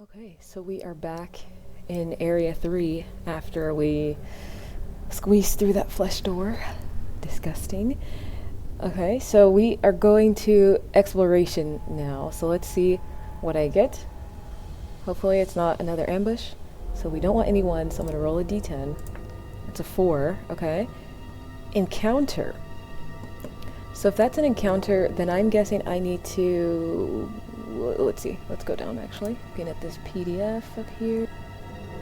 Okay, so we are back in Area 3 after we squeezed through that flesh door. Disgusting. Okay, so we are going to exploration now. So let's see what I get. Hopefully it's not another ambush. So we don't want anyone, so I'm going to roll a d10. It's a 4, okay. Encounter. So if that's an encounter, then I'm guessing I need to... Let's see. Let's go down, actually. Looking at this PDF up here.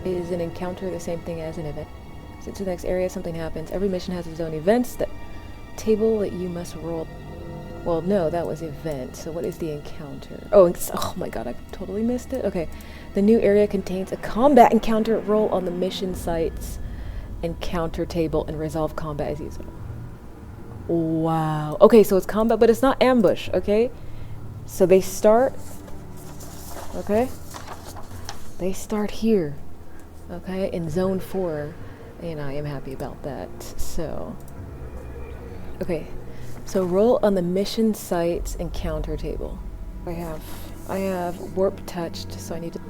Is an encounter the same thing as an event? Since the next area something happens, every mission has its own events. That table that you must roll... Well, no, that was event. So what is the encounter? Oh my god, I totally missed it. Okay. The new area contains a combat encounter. Roll on the mission site's encounter table and resolve combat as usual. Wow. Okay, so it's combat, but it's not ambush, okay? So they start... Okay? They start here. Okay, in Zone 4. And I am happy about that. So... Okay. So roll on the mission site's encounter table. I have warp touched, so I need to...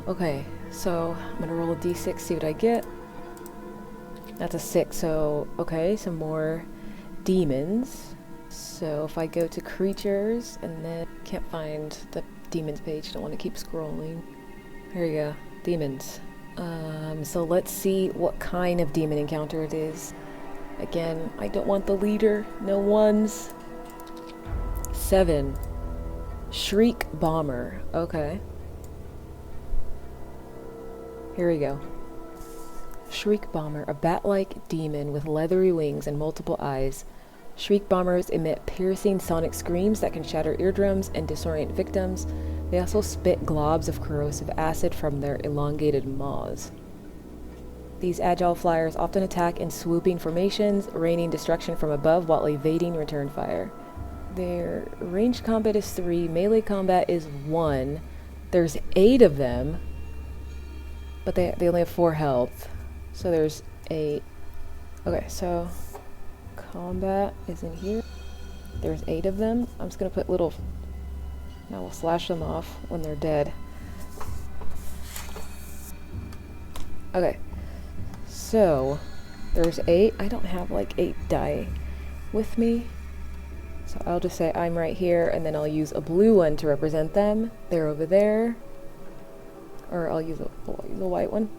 Okay, so I'm gonna roll a d6, see what I get. That's a 6, so... Okay, some more demons. So if I go to creatures, and then can't find the demons page, don't want to keep scrolling. Here you go, demons. So let's see what kind of demon encounter it is. Again, I don't want the leader, no ones. 7. Shriek Bomber, okay. Here we go. Shriek Bomber, a bat-like demon with leathery wings and multiple eyes. Shriek Bombers emit piercing sonic screams that can shatter eardrums and disorient victims. They also spit globs of corrosive acid from their elongated maws. These agile flyers often attack in swooping formations, raining destruction from above while evading return fire. Their ranged combat is 3, melee combat is 1. There's 8 of them, but they only have 4 health. So there's 8. Okay, so... combat is in here. There's 8 of them. I'm just gonna put little... Now we'll slash them off when they're dead. Okay. So, there's 8. I don't have like 8 die with me. So I'll just say I'm right here, and then I'll use a blue one to represent them. They're over there. Or I'll use a white one.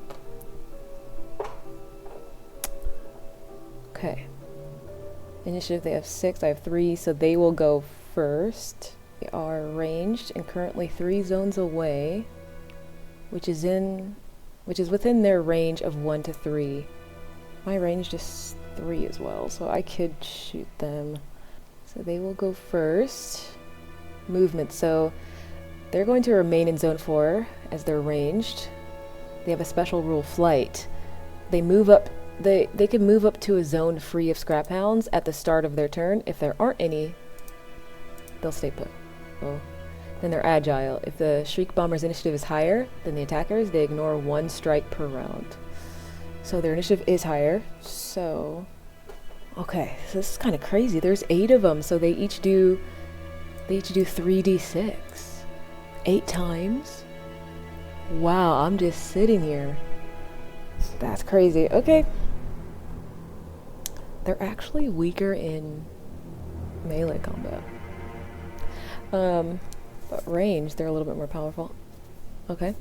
Okay. Initiative, they have 6, I have 3, so they will go first. They are ranged and currently 3 zones away, which is within their range of 1 to 3. My range is 3 as well, so I could shoot them. So they will go first. Movement, so they're going to remain in zone 4 as they're ranged. They have a special rule, flight. They move up. They can move up to a zone free of scrap hounds at the start of their turn. If there aren't any, they'll stay put. Oh. Then they're agile. If the Shriek Bomber's initiative is higher than the attackers, they ignore 1 strike per round. So their initiative is higher. So, okay, so this is kind of crazy. There's 8 of them, so they each do 3d6. 8 times. Wow, I'm just sitting here. That's crazy. Okay. They're actually weaker in melee combat. But range, they're a little bit more powerful. Okay.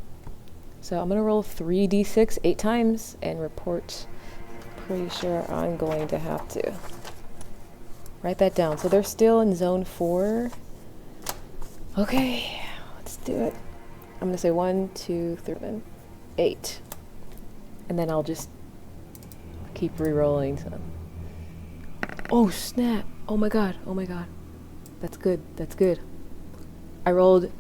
So I'm going to roll 3d6 8 times and report. Pretty sure I'm going to have to write that down. So they're still in zone 4. Okay. Let's do it. I'm going to say 1, 2, 3, 8. And then I'll just keep re-rolling. So. Oh snap! Oh my god! Oh my god! That's good. That's good. I rolled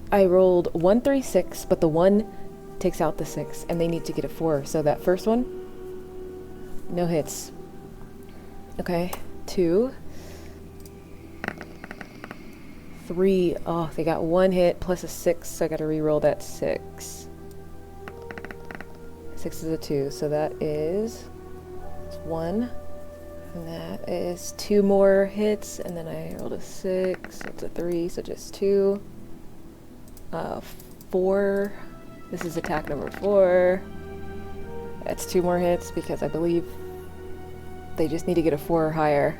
1, 3, 6, but the 1 takes out the 6, and they need to get a 4. So that first one, no hits. Okay, 2, 3. Oh, they got 1 hit plus a 6, so I got to re-roll that 6. 6 is a 2, so that is 1. And that is 2 more hits, and then I rolled a 6, so it's a 3, so just 2. 4. This is attack number 4. That's 2 more hits because I believe they just need to get a 4 or higher.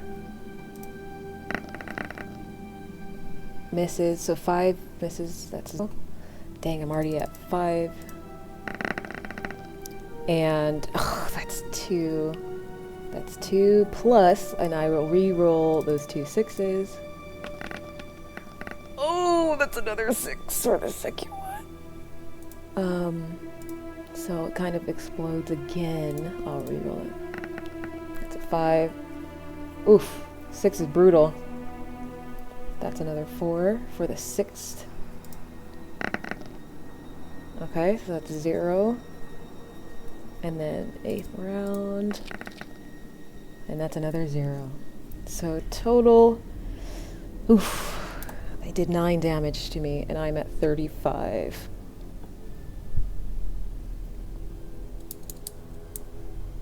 Misses, so 5 misses. That's, dang, I'm already at 5. And that's 2. That's 2 plus, and I will re-roll those 2 6s. Oh, that's another 6 for the second one. So it kind of explodes again. I'll re-roll it. That's a 5. Oof, 6 is brutal. That's another 4 for the 6th. Okay, so that's 0. And then 8th round. And that's another 0. So total, oof, they did 9 damage to me, and I'm at 35.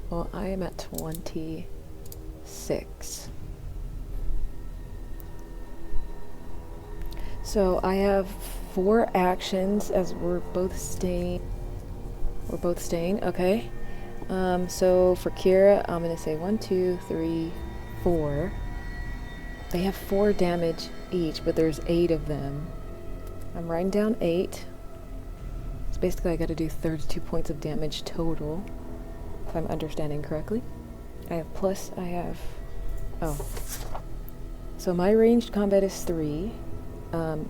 Well, I am at 26. So I have 4 actions as we're both staying. We're both staying, okay. So for Kira, I'm gonna say 1, 2, 3, 4. They have 4 damage each, but there's 8 of them. I'm writing down 8. So basically I gotta do 32 points of damage total, if I'm understanding correctly. I have plus, so my ranged combat is 3,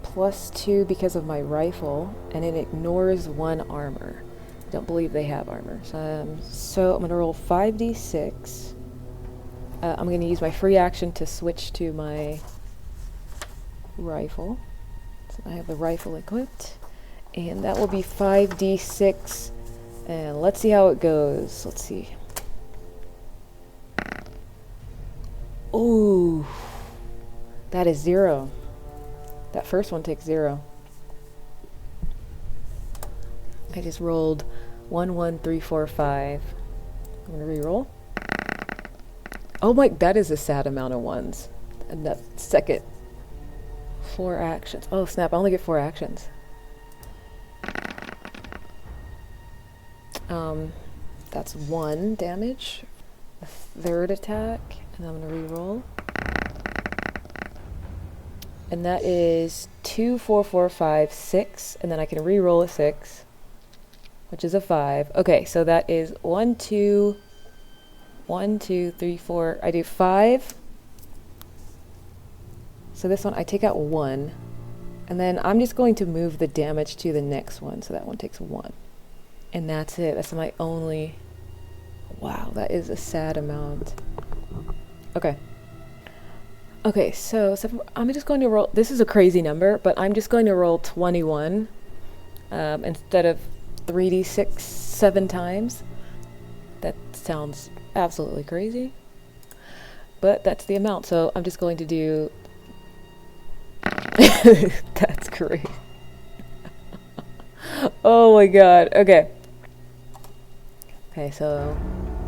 plus 2 because of my rifle, and it ignores 1 armor. I don't believe they have armor. So I'm gonna roll 5d6. I'm gonna use my free action to switch to my rifle. So I have the rifle equipped, and that will be 5d6. And let's see how it goes. Let's see. Ooh, that is 0. That first one takes 0. I just rolled 1, 1, 3, 4, 5. I'm gonna re-roll. Oh my, that is a sad amount of 1s. And that second 4 actions. Oh snap, I only get 4 actions. That's 1 damage. A 3rd attack, and I'm gonna re-roll. And that is 2, 4, 4, 5, 6, and then I can re-roll a 6, which is a 5. Okay, so that is 1, 2, 3, 4. I do 5. So this one, I take out 1, and then I'm just going to move the damage to the next one, so that one takes 1. And that's it. That's my only... Wow, that is a sad amount. Okay. Okay, so I'm just going to roll... This is a crazy number, but I'm just going to roll 21 instead of 3d6 7 times. That sounds absolutely crazy. But that's the amount, so I'm just going to do... That's great. Oh my god, okay. Okay, so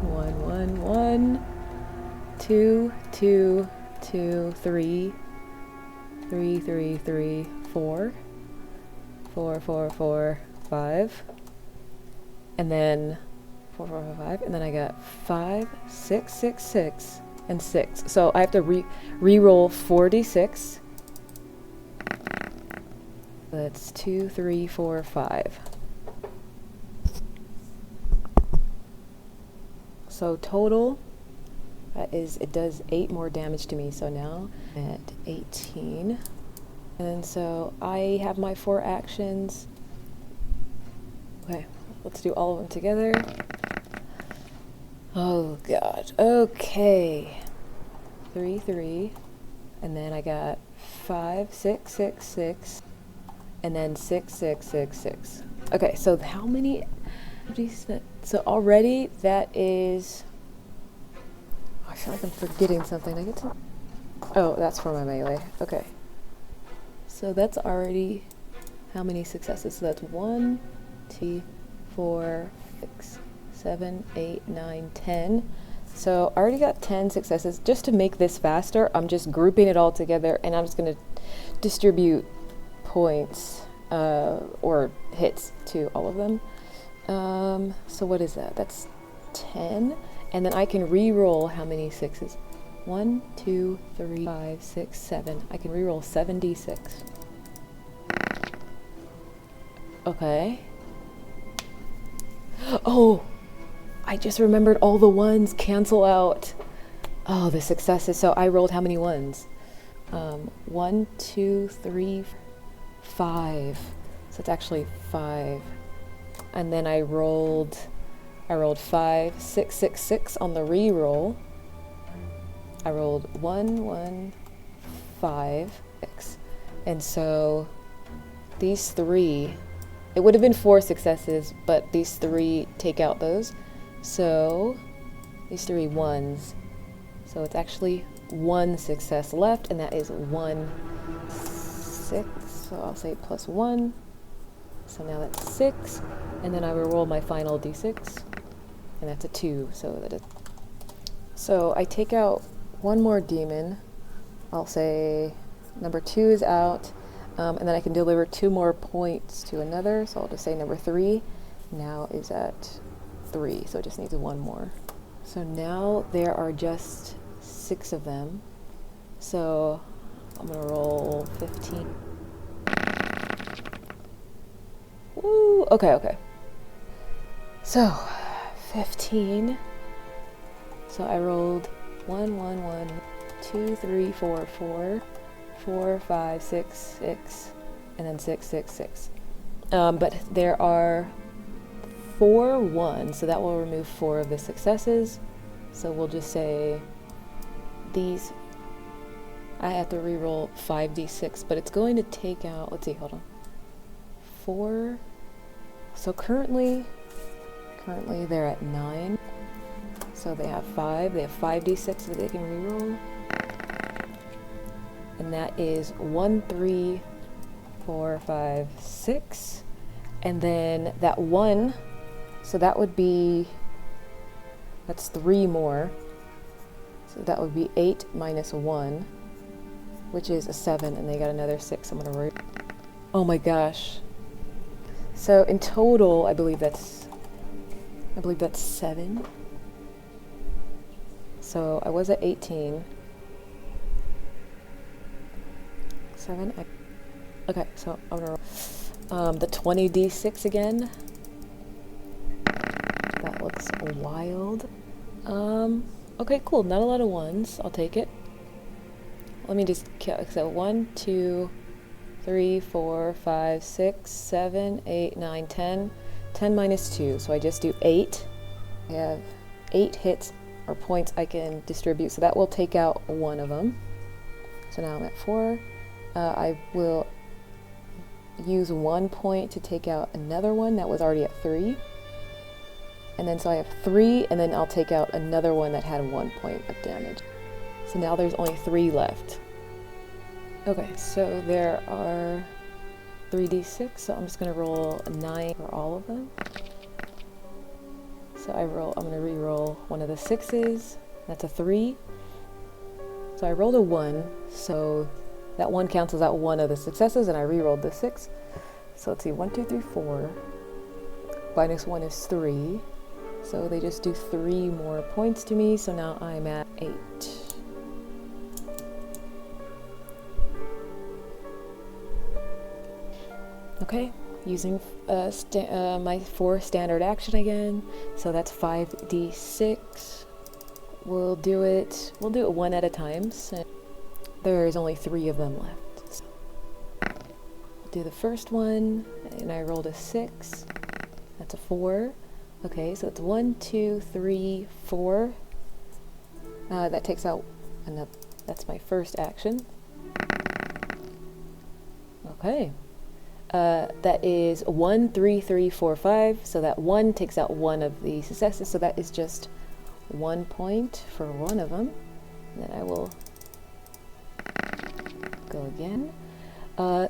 1, 1, 1, 2, 2, 2, 3, 3, 3, 3, 4, 4, 4, 4, 5, and then 4, 4, 4, 5, and then I got 5, 6, 6, 6, and 6. So I have to re-roll 4d6. That's 2, 3, 4, 5. So total, it does 8 more damage to me, so now I'm at 18. And so I have my 4 actions. Okay, let's do all of them together. Oh god, okay. 3, 3, and then I got 5, 6, 6, 6, and then 6, 6, 6, 6. Okay, so how many... So already that is... I feel like I'm forgetting something. I get to... Oh, that's for my melee. Okay. So that's already how many successes? So that's 1, 2, 4, 6, 7, 8, 9, 10. So I already got 10 successes. Just to make this faster, I'm just grouping it all together, and I'm just going to distribute points or hits to all of them. So what is that? That's 10. And then I can re-roll how many sixes? 1, 2, 3, 5, 6, 7. I can re-roll 7d6. Okay. Oh! I just remembered all the ones cancel out. Oh, the successes. So I rolled how many ones? 1, 2, 3, 5. So it's actually 5. And then I rolled 5, 6, 6, 6 on the re-roll. I rolled 1, 1, 5, 6. And so these 3, it would have been 4 successes, but these 3 take out those. So these 3 ones. So it's actually 1 success left, and that is 1, 6. So I'll say plus 1. So now that's 6. And then I will roll my final d6. And that's a 2. So I take out one more demon. I'll say number 2 is out. And then I can deliver 2 more points to another. So I'll just say number 3 now is at 3. So it just needs 1 more. So now there are just 6 of them. So I'm going to roll 15. Woo! Okay. So 15. So I rolled 1, 1, 1, 2, 3, 4, 4, 4, 5, 6, 6, and then 6, 6, 6. But there are 4 ones, so that will remove 4 of the successes. So we'll just say these. I have to re-roll 5d6, but it's going to take out, let's see, hold on. 4. So currently they're at 9. So they have 5. They have 5d6 that they can re-roll. And that is 1, 3, 4, 5, 6. And then that 1, so that would be, that's 3 more. So that would be 8 minus 1, which is a 7, and they got another 6. I'm gonna write. Oh my gosh. So in total, I believe that's 7. So I was at 18. 7. Okay, so I'm gonna roll the 20d6 again. That looks wild. Okay, cool. Not a lot of ones. I'll take it. Let me just count. So 1, 2, 3, 4, 5, 6, 7, 8, 9, 10. 10 minus 2. So I just do 8. I have 8 hits or points I can distribute. So that will take out 1 of them. So now I'm at 4. I will use 1 point to take out another one that was already at 3. And then so I have 3, and then I'll take out another one that had 1 point of damage. So now there's only 3 left. Okay, so there are 3d6, so I'm just going to roll a 9 for all of them. So I'm going to re-roll one of the 6s. That's a 3. So I rolled a 1, so that 1 cancels out one of the successes, and I re-rolled the 6. So let's see, 1, 2, 3, 4. Minus 1 is 3. So they just do 3 more points to me, so now I'm at 8. Okay, using my 4 standard action again. So that's 5d6. We'll do it 1 at a time. So there's only 3 of them left. So I'll do the first one, and I rolled a 6. That's a 4. Okay, so it's 1, 2, 3, 4. That takes out another. That's my first action. Okay. That is 1, 3, 3, 4, 5. So that 1 takes out one of the successes. So that is just 1 point for one of them. And then I will go again.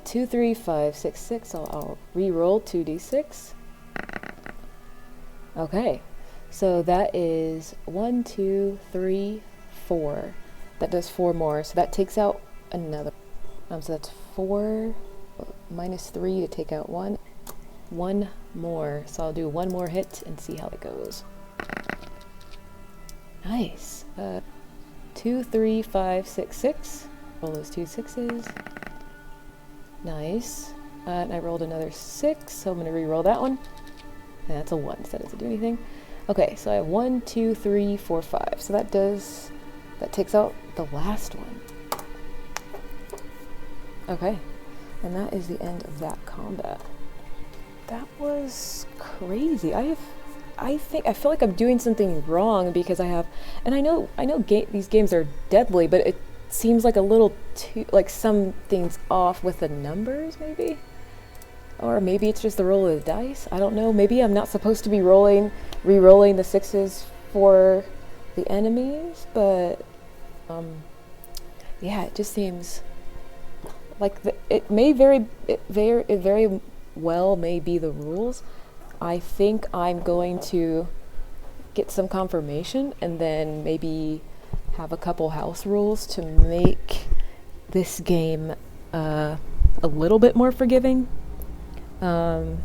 2, 3, 5, 6, 6. So I'll re-roll 2d6. Okay, so that is 1, 2, 3, 4. That does 4 more. So that takes out another. So that's 4. -3 to take out one. One more. So I'll do one more hit and see how it goes. Nice. 2, 3, 5, 6, 6. Roll those 2 6s. Nice. And I rolled another 6, so I'm going to re-roll that one. And that's a 1, so that doesn't do anything. Okay, so I have 1, 2, 3, 4, 5. So that takes out the last one. Okay, and that is the end of that combat. That was crazy. I feel like I'm doing something wrong because I know these games are deadly, but it seems like a little too, like something's off with the numbers, maybe? Or maybe it's just the roll of the dice. I don't know. Maybe I'm not supposed to be re-rolling the 6s for the enemies, but yeah, it just seems like it very well may be the rules. I think I'm going to get some confirmation and then maybe have a couple house rules to make this game a little bit more forgiving. And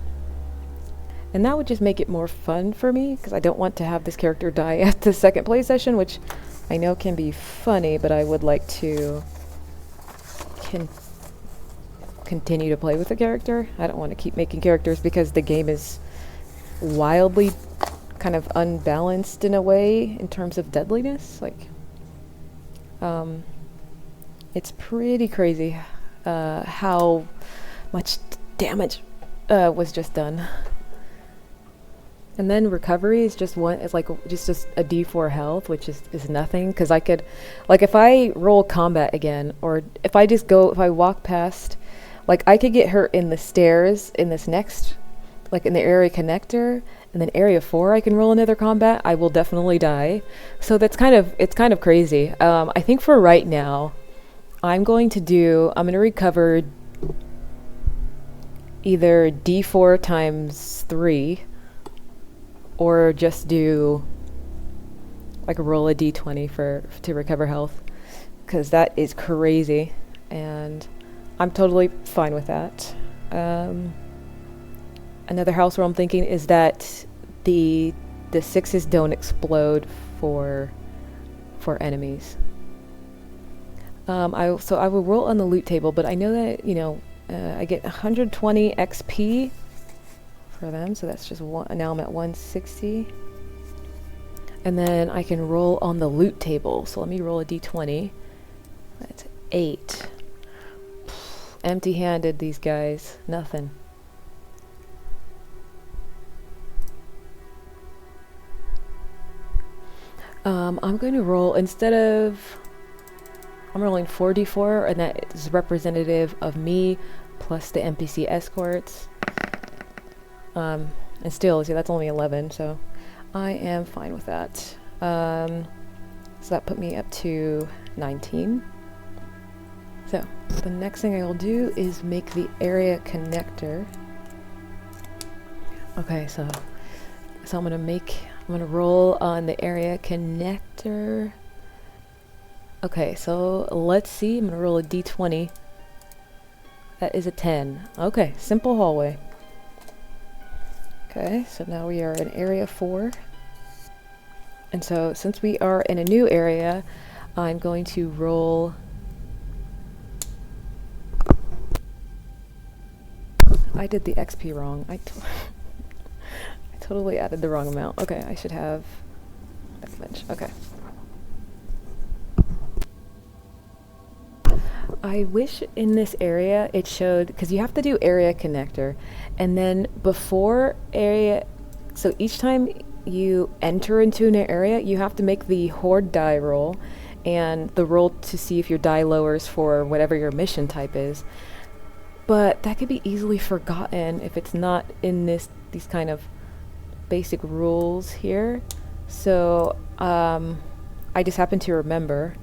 that would just make it more fun for me, because I don't want to have this character die at the second play session, which I know can be funny, but I would like to continue to play with the character. I don't want to keep making characters because the game is wildly kind of unbalanced in a way in terms of deadliness. Like, it's pretty crazy how much damage was just done. And then recovery is just just a D4 health, which is nothing, because I could, like, if I roll combat again, or if I walk past, like, I could get hurt in the stairs in this next, like in the area connector, and then area 4 I can roll another combat, I will definitely die. So it's kind of crazy. I think for right now, I'm going to recover either D4 times 3, or just do like roll a D20 to recover health, because that is crazy, and I'm totally fine with that. Another house rule I'm thinking is that the 6s don't explode for enemies. I will roll on the loot table, but I know that I get 120 XP for them, so that's just one. Now I'm at 160, and then I can roll on the loot table. So let me roll a D20. That's 8. Empty-handed, these guys. Nothing. I'm going to roll, I'm rolling 4d4, and that is representative of me plus the NPC escorts. And still, see, that's only 11, so I am fine with that. So that put me up to 19. So the next thing I will do is make the area connector. Okay, so I'm gonna roll on the area connector. Okay, so let's see. I'm gonna roll a d20. That is a 10. Okay, simple hallway. Okay, so now we are in area 4. And so since we are in a new area, I'm going to roll. I did the XP wrong. I totally added the wrong amount. Okay, I should have that much. Okay. I wish in this area it showed, because you have to do area connector, and then before area, so each time you enter into an area, you have to make the horde die roll, and the roll to see if your die lowers for whatever your mission type is. But that could be easily forgotten if it's not in these kind of basic rules here. So I just happened to remember.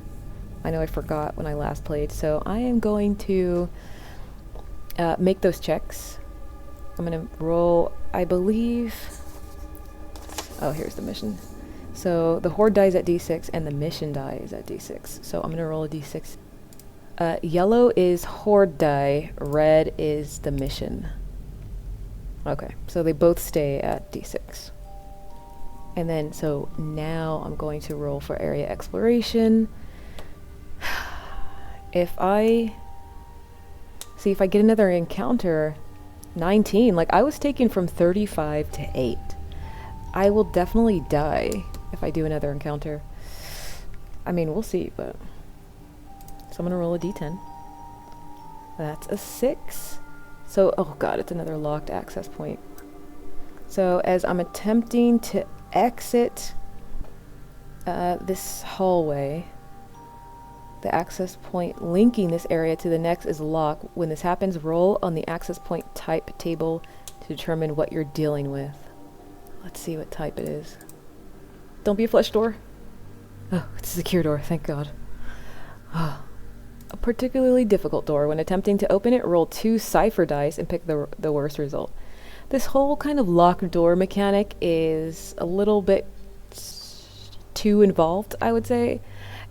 I know I forgot when I last played, so I am going to make those checks. I'm going to roll, I believe. Oh, here's the mission. So the horde dies at d6 and the mission die is at d6. So I'm going to roll a d6. Yellow is horde die, red is the mission. Okay, so they both stay at D6. And then, so now I'm going to roll for area exploration. If I get another encounter, 19, like I was taken from 35 to 8. I will definitely die if I do another encounter. I mean, we'll see, but... So I'm gonna roll a d10. That's a 6. So, oh god, it's another locked access point. So as I'm attempting to exit this hallway, the access point linking this area to the next is locked. When this happens, roll on the access point type table to determine what you're dealing with. Let's see what type it is. Don't be a flesh door. Oh, it's a secure door, thank god. Oh. A particularly difficult door. When attempting to open it, roll 2 cipher dice and pick the worst result. This whole kind of locked door mechanic is a little bit too involved, I would say.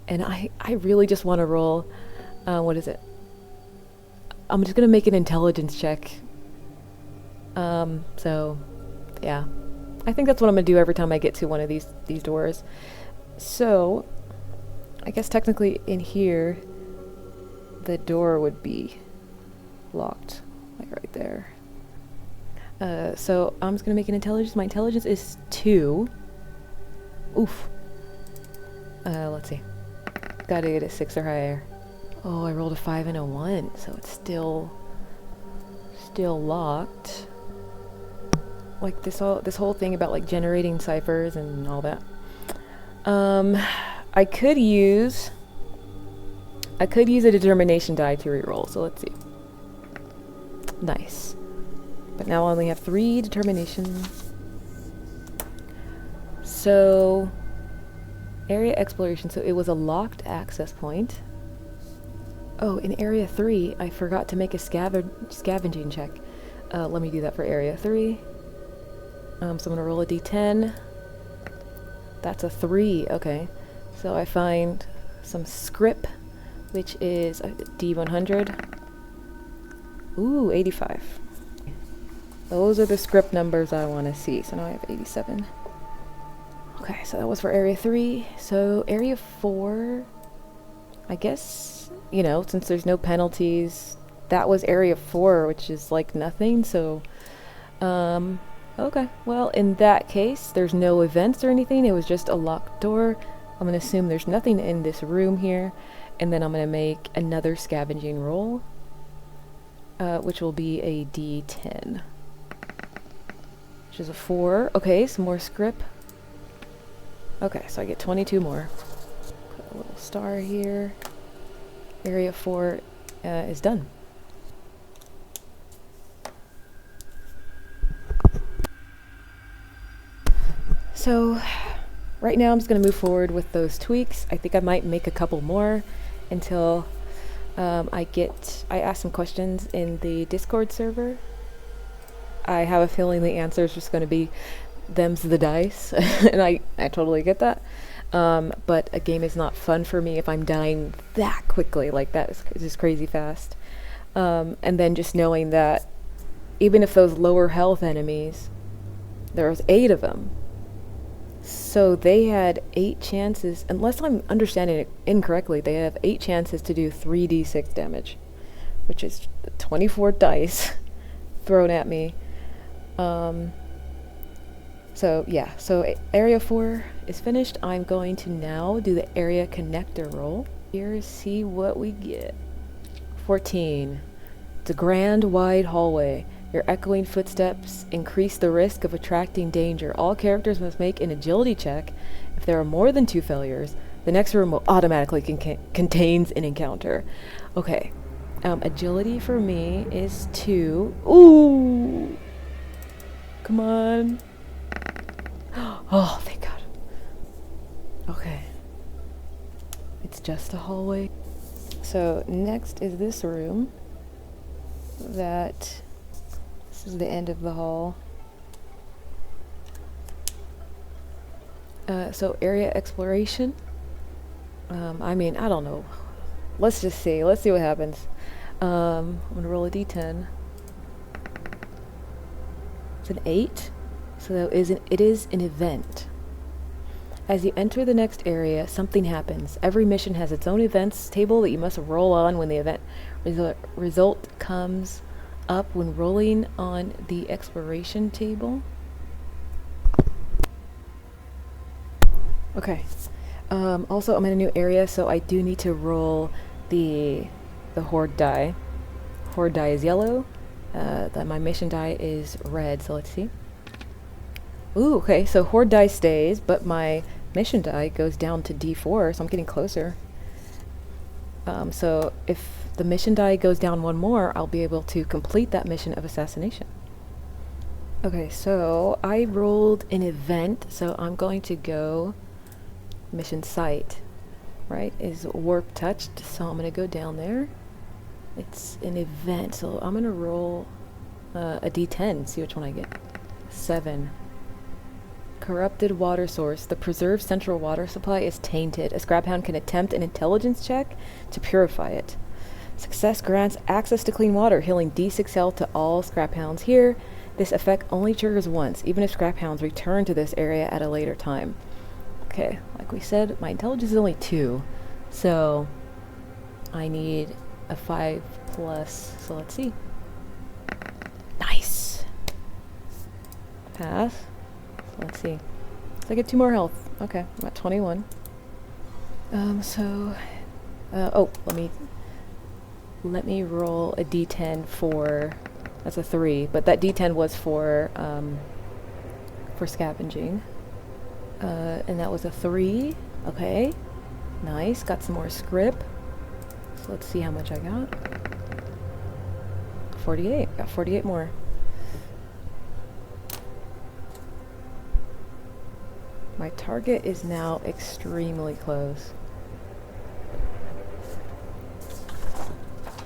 And I really just want to roll, what is it? I'm just going to make an intelligence check. So, yeah. I think that's what I'm going to do every time I get to one of these doors. So, I guess technically in here, the door would be locked, like right there. So I'm just going to make an intelligence. My intelligence is 2. Oof. Let's see. Gotta get a 6 or higher. Oh, I rolled a 5 and a 1, so it's still locked. Like this whole thing about like generating ciphers and all that. I could use a determination die to reroll, so let's see. Nice. But now I only have 3 determination. So area exploration, so it was a locked access point. Oh, in area 3, I forgot to make a scavenging check. Let me do that for area 3. So I'm gonna roll a d10. That's a 3, okay. So I find some scrip, which is a d100. Ooh, 85. Those are the script numbers I want to see. So now I have 87. Okay, so that was for area 3. So area 4, I guess, you know, since there's no penalties, that was area 4, which is like nothing. So, okay. Well, in that case, there's no events or anything. It was just a locked door. I'm going to assume there's nothing in this room here. And then I'm going to make another scavenging roll, which will be a d10. Which is a 4. Okay, some more script. Okay, so I get 22 more. Put a little star here. Area 4 is done. So, right now I'm just going to move forward with those tweaks. I think I might make a couple more until I ask some questions in the Discord server. I have a feeling the answer is just going to be them's the dice, and I totally get that. But a game is not fun for me if I'm dying that quickly, like that is just crazy fast. And then just knowing that even if those lower health enemies, there was 8 of them, so they had 8 chances, unless I'm understanding it incorrectly, they have 8 chances to do 3d6 damage, which is 24 dice thrown at me. So yeah, so area 4 is finished. I'm going to now do the area connector roll. Here, see what we get. 14. It's a grand wide hallway. Your echoing footsteps increase the risk of attracting danger. All characters must make an agility check. If there are more than 2 failures, the next room will automatically contains an encounter. Okay, agility for me is 2. Ooh! Come on. Oh, thank God. Okay. It's just a hallway. So next is this room. This is the end of the hall. So area exploration. I mean, I don't know let's just see. Let's see what happens. I'm gonna roll a d10. It's an 8. So it is an event. As you enter the next area, something happens. Every mission has its own events table that you must roll on when the event result comes up when rolling on the exploration table. Okay. Also, I'm in a new area, so I do need to roll the horde die. Horde die is yellow. My mission die is red, so let's see. Ooh, okay, so horde die stays, but my mission die goes down to D4, so I'm getting closer. So if the mission die goes down one more, I'll be able to complete that mission of assassination. Okay, so I rolled an event, so I'm going to go mission site, right, is warp touched, so I'm going to go down there. It's an event, so I'm going to roll a d10, see which one I get. 7. Corrupted water source. The preserved central water supply is tainted. A scrap hound can attempt an intelligence check to purify it. Success grants access to clean water, healing D6 health to all scrap hounds here. This effect only triggers once, even if scrap hounds return to this area at a later time. Okay, like we said, my intelligence is only 2, so I need a 5+, so let's see. Nice! Pass. Let's see. So I get 2 more health. Okay, I'm at 21. Oh, let me roll a d10 for, that's a 3, but that d10 was for scavenging. And that was a 3. Okay, nice. Got some more script. So let's see how much I got. 48. Got 48 more. My target is now extremely close.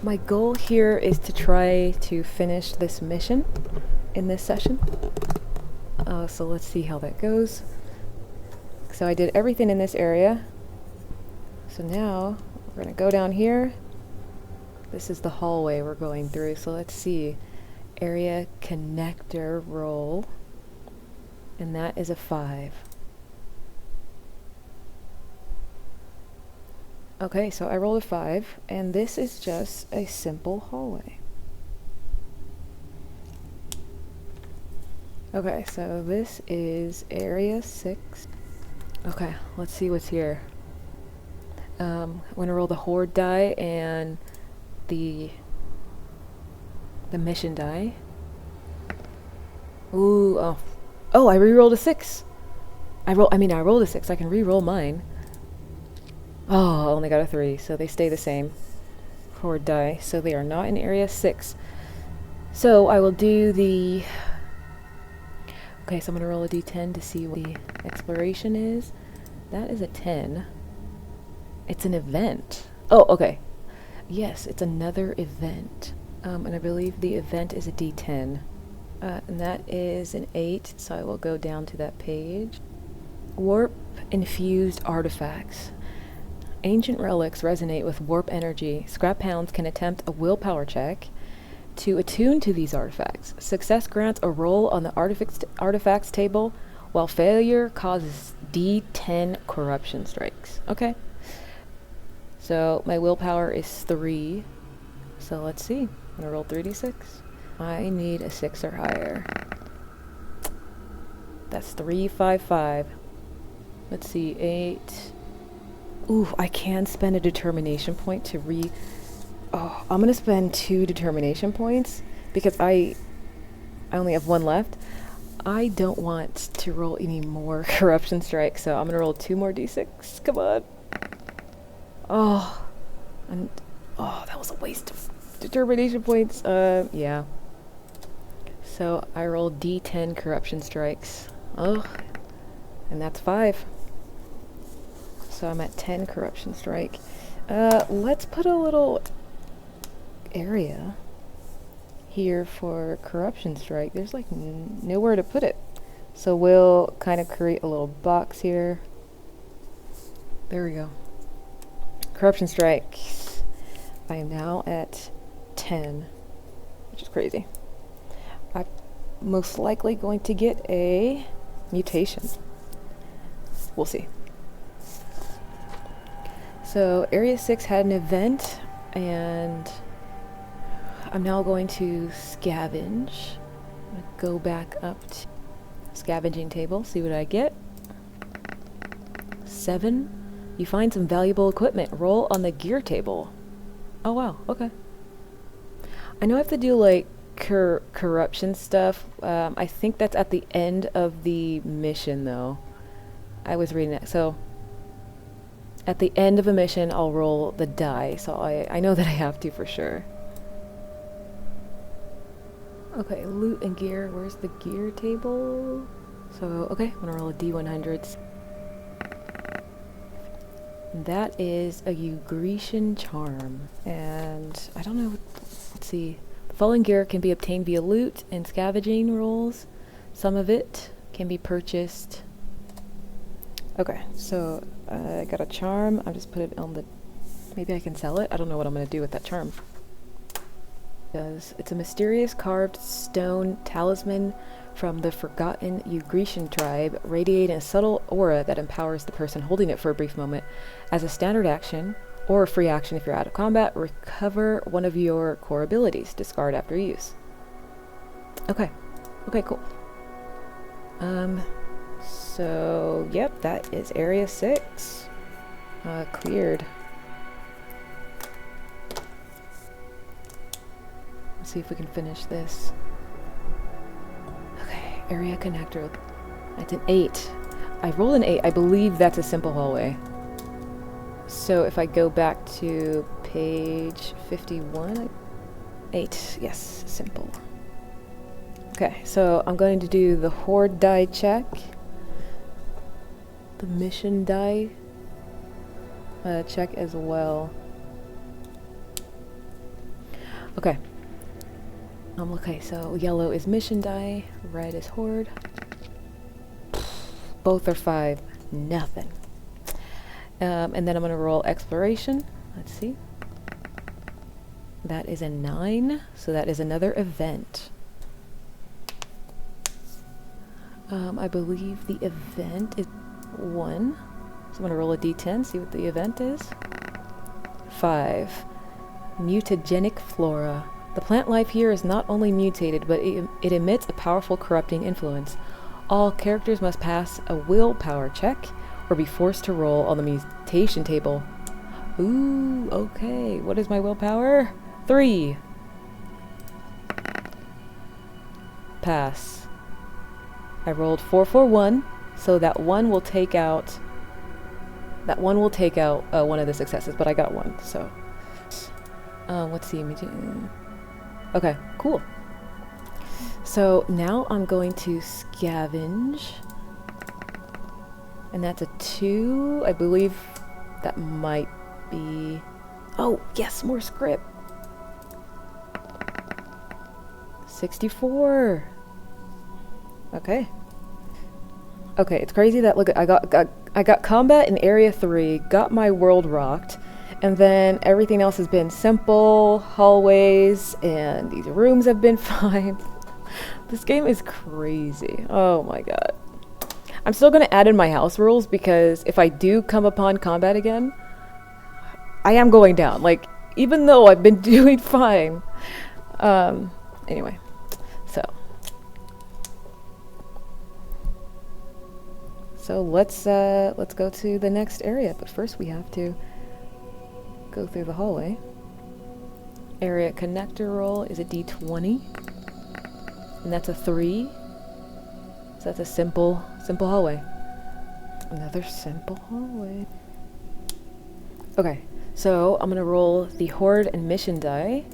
My goal here is to try to finish this mission in this session. So let's see how that goes. So I did everything in this area. So now we're going to go down here. This is the hallway we're going through. So let's see. Area connector roll. And that is a 5. Okay, so I rolled a 5, and this is just a simple hallway. Okay, so this is area 6. Okay, let's see what's here. I'm gonna roll the horde die and the mission die. Ooh, oh, I re-rolled a 6. I rolled a 6. I can re-roll mine. Oh, I only got a 3, so they stay the same. Horde die, so they are not in area 6. So I will do the... Okay, so I'm going to roll a d10 to see what the exploration is. That is a 10. It's an event. Oh, okay. Yes, it's another event. And I believe the event is a d10. And that is an 8, so I will go down to that page. Warp-infused artifacts. Ancient relics resonate with warp energy. Scrap hounds can attempt a willpower check to attune to these artifacts. Success grants a roll on the artifacts table, while failure causes D10 corruption strikes. Okay. So my willpower is 3. So let's see. I'm going to roll 3d6. I need a 6 or higher. That's 3, 5, 5. Let's see, 8... Ooh, I can spend a determination point to Oh, I'm gonna spend 2 determination points because I only have 1 left. I don't want to roll any more corruption strikes, so I'm gonna roll 2 more d6. Come on. Oh, and that was a waste of determination points. Yeah. So I rolled d10 corruption strikes. Oh, and that's 5. So I'm at 10 corruption strike. Let's put a little area here for corruption strike. There's like nowhere to put it. So we'll kind of create a little box here. There we go. Corruption strike. I am now at 10, which is crazy. I'm most likely going to get a mutation. We'll see. So Area 6 had an event, and I'm now going to scavenge. I'm going to go back up to scavenging table, see what I get. 7. You find some valuable equipment. Roll on the gear table. Oh wow, okay. I know I have to do like corruption stuff. I think that's at the end of the mission though. I was reading it. So at the end of a mission I'll roll the die. So I know that I have to for sure. Okay, loot and gear. Where's the gear table? So, okay, I'm gonna roll a D100. That is a Grecian charm. And I don't know, let's see. The following gear can be obtained via loot and scavenging rolls. Some of it can be purchased. Okay, so I got a charm. I'll just put it on the... Maybe I can sell it? I don't know what I'm gonna do with that charm. It's a mysterious carved stone talisman from the forgotten Grecian tribe, radiating a subtle aura that empowers the person holding it for a brief moment. As a standard action, or a free action if you're out of combat, recover one of your core abilities. Discard after use. Okay. Okay, cool. So, yep, that is Area 6. Cleared. Let's see if we can finish this. Okay, area connector. That's an 8. I rolled an 8. I believe that's a simple hallway. So if I go back to page 51, 8. Yes, simple. Okay, so I'm going to do the horde die check. The mission die check as well. Okay. Okay, so yellow is mission die, red is horde. Both are 5. Nothing. And then I'm going to roll exploration. Let's see. That is a 9, so that is another event. I believe the event is 1. So I'm going to roll a d10, see what the event is. 5. Mutagenic flora. The plant life here is not only mutated, but it emits a powerful corrupting influence. All characters must pass a willpower check or be forced to roll on the mutation table. Ooh, okay. What is my willpower? 3. Pass. I rolled 441, so that one will take out one of the successes, but I got 1, so let's see. Okay, cool. So now I'm going to scavenge. And that's a 2. I believe that might be... Oh, yes, more script. 64. Okay. Okay, it's crazy that, look, I got combat in Area 3, got my world rocked, and then everything else has been simple, hallways, and these rooms have been fine. This game is crazy. Oh my god. I'm still going to add in my house rules because if I do come upon combat again, I am going down. Like, even though I've been doing fine. Anyway, so let's go to the next area, but first we have to go through the hallway. Area connector roll is a d20, and that's a 3. So that's a simple hallway. Another simple hallway. Okay, so I'm gonna roll the horde and mission die.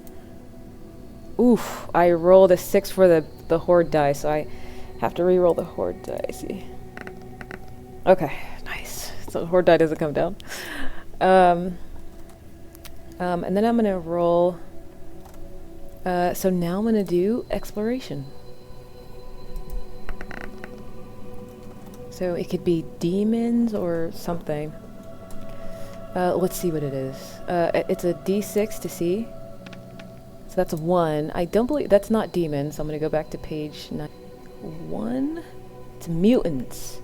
Oof, I rolled a 6 for the horde die, so I have to re-roll the horde die. See. Okay, nice. So horde die doesn't come down. And then I'm gonna roll. So now I'm gonna do exploration. So it could be demons or something. Let's see what it is. It's a D6 to see. So that's a 1. I don't believe that's not demon, so I'm gonna go back to page 1. It's mutants.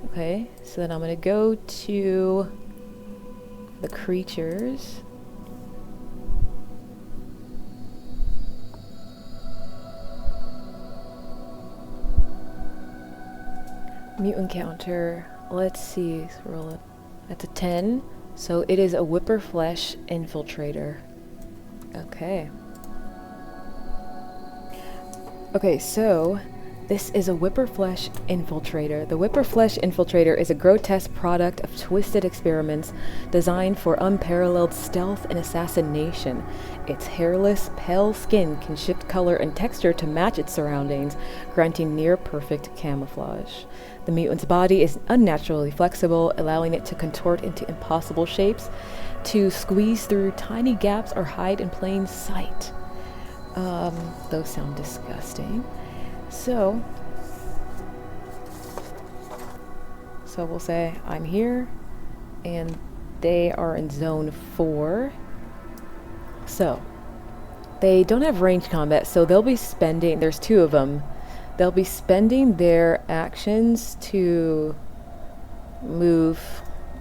Okay, so then I'm gonna go to the creatures. Mutant counter. Let's see. Let's roll it. That's a 10. So it is a Whipperflesh Infiltrator. Okay. Okay, so this is a Whipperflesh Infiltrator. The Whipperflesh Infiltrator is a grotesque product of twisted experiments designed for unparalleled stealth and assassination. Its hairless, pale skin can shift color and texture to match its surroundings, granting near-perfect camouflage. The mutant's body is unnaturally flexible, allowing it to contort into impossible shapes, to squeeze through tiny gaps or hide in plain sight. Those sound disgusting. So we'll say I'm here, and they are in zone 4. So they don't have range combat, so they'll be spending, there's 2 of them, they'll be spending their actions to move,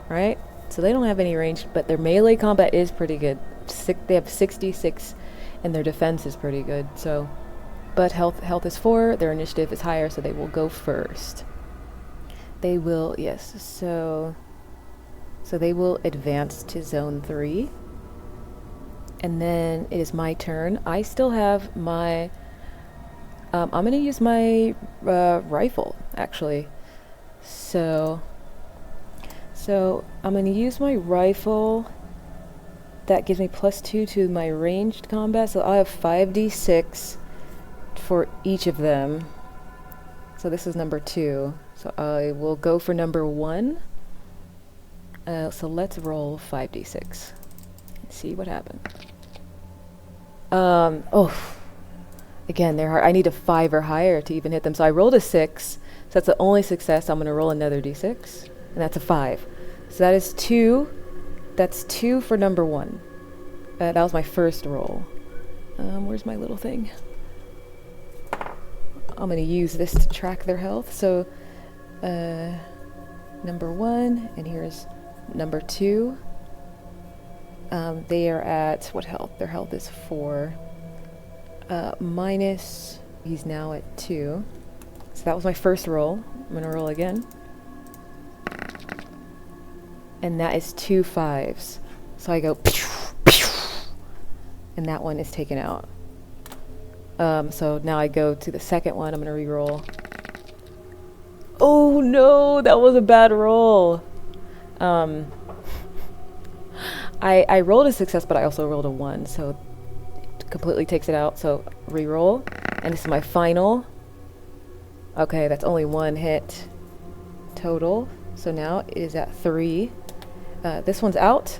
right? So they don't have any range, but their melee combat is pretty good. They have 66, and their defense is pretty good, so. But health is 4, their initiative is higher, so they will go first. They will, yes, so they will advance to zone 3. And then it is my turn. I still have my, I'm going to use my rifle, actually. So I'm going to use my rifle. That gives me +2 to my ranged combat, so I'll have 5d6 for each of them. So this is number 2. So I will go for number 1. So let's roll 5d6 and see what happens. Again, they're hard. I need a 5 or higher to even hit them. So I rolled a 6. So that's the only success. I'm going to roll another d6, and that's a 5. So that is 2. That's 2 for number 1. That was my first roll. Where's my little thing? I'm going to use this to track their health. So number 1, and here's number 2. They are at what health? Their health is 4. Minus, he's now at 2. So that was my first roll. I'm going to roll again. And that is 2 5s. So I go, and that one is taken out. So now I go to the second one. I'm going to re-roll. Oh no, that was a bad roll. I rolled a success, but I also rolled a 1, so it completely takes it out. So re-roll, and this is my final. Okay, that's only 1 hit total. So now it is at 3. This one's out,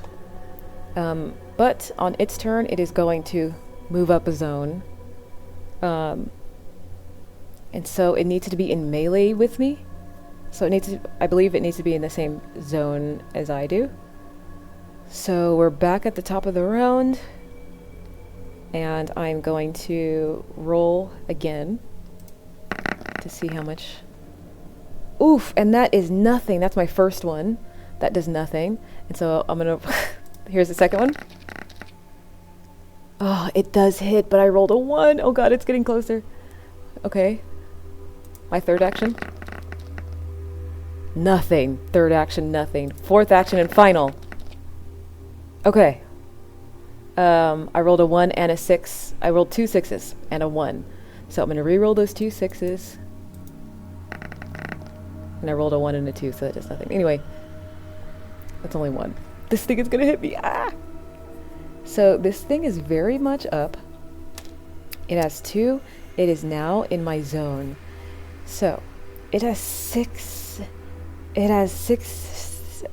but on its turn, it is going to move up a zone. And so it needs to be in melee with me. So it needs to, I believe it needs to be in the same zone as I do. So we're back at the top of the round, and I'm going to roll again to see how much. Oof, and that is nothing. That's my first one. That does nothing. And so I'm gonna, here's the second one. Oh, it does hit, but I rolled a 1. Oh god, it's getting closer. Okay. My third action. Nothing. Third action, nothing. Fourth action and final. Okay. I rolled a 1 and a 6. I rolled 2 6s and a 1. So I'm going to re-roll those 2 6s. And I rolled a 1 and a 2, so that does nothing. Anyway, that's only 1. This thing is going to hit me. Ah! So this thing is very much up. It has 2. It is now in my zone. So it has 6. It has 6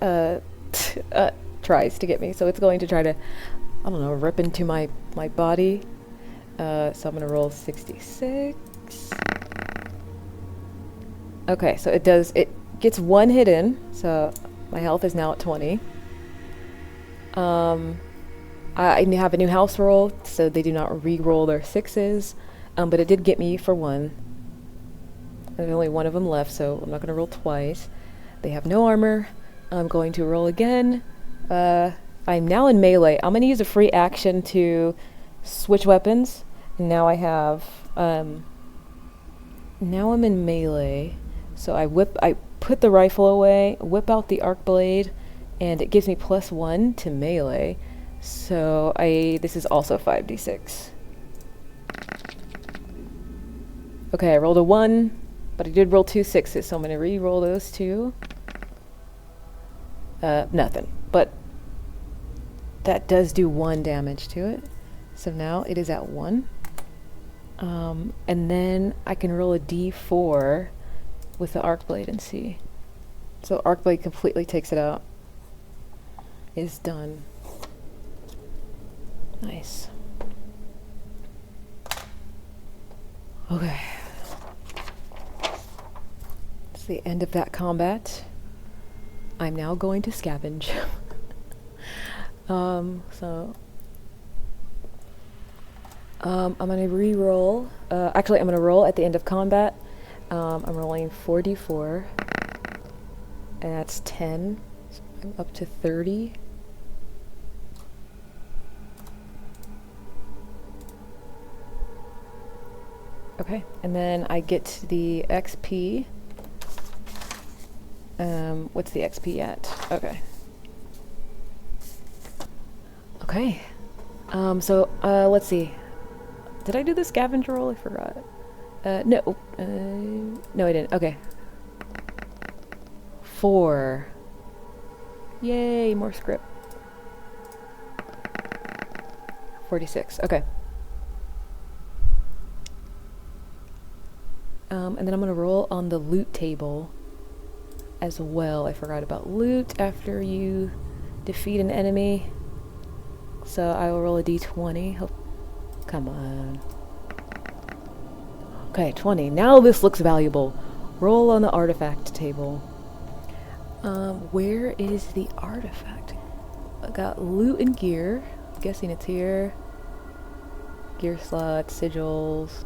tries to get me. So it's going to try to, I don't know, rip into my body. So I'm going to roll 66. Okay, so it gets 1 hit in. So my health is now at 20. I have a new house roll, so they do not re-roll their 6s, but it did get me for 1. There's only one of them left, so I'm not going to roll twice. They have no armor. I'm going to roll again. I'm now in melee. I'm going to use a free action to switch weapons. And now I have... now I'm in melee. So I put the rifle away, whip out the arc blade, and it gives me +1 to melee. So this is also 5d6. Okay, I rolled a 1, but I did roll 2 6s, so I'm going to re-roll those 2. Nothing. But that does do 1 damage to it. So now it is at 1. And then I can roll a d4 with the arc blade and see. So arc blade completely takes it out. Is done. Nice. Okay. It's the end of that combat. I'm now going to scavenge. I'm gonna re-roll. Actually, I'm gonna roll at the end of combat. I'm rolling 4d4, and that's 10. So I'm up to 30. Okay, and then I get the XP. What's the XP at? Okay. Okay. Let's see. Did I do the scavenger roll? I forgot. No. No, I didn't. Okay. 4. Yay, more script. 46. Okay. And then I'm going to roll on the loot table as well. I forgot about loot after you defeat an enemy. So I will roll a d20. Come on. Okay, 20. Now this looks valuable. Roll on the artifact table. Where is the artifact? I got loot and gear. I'm guessing it's here. Gear slots, sigils.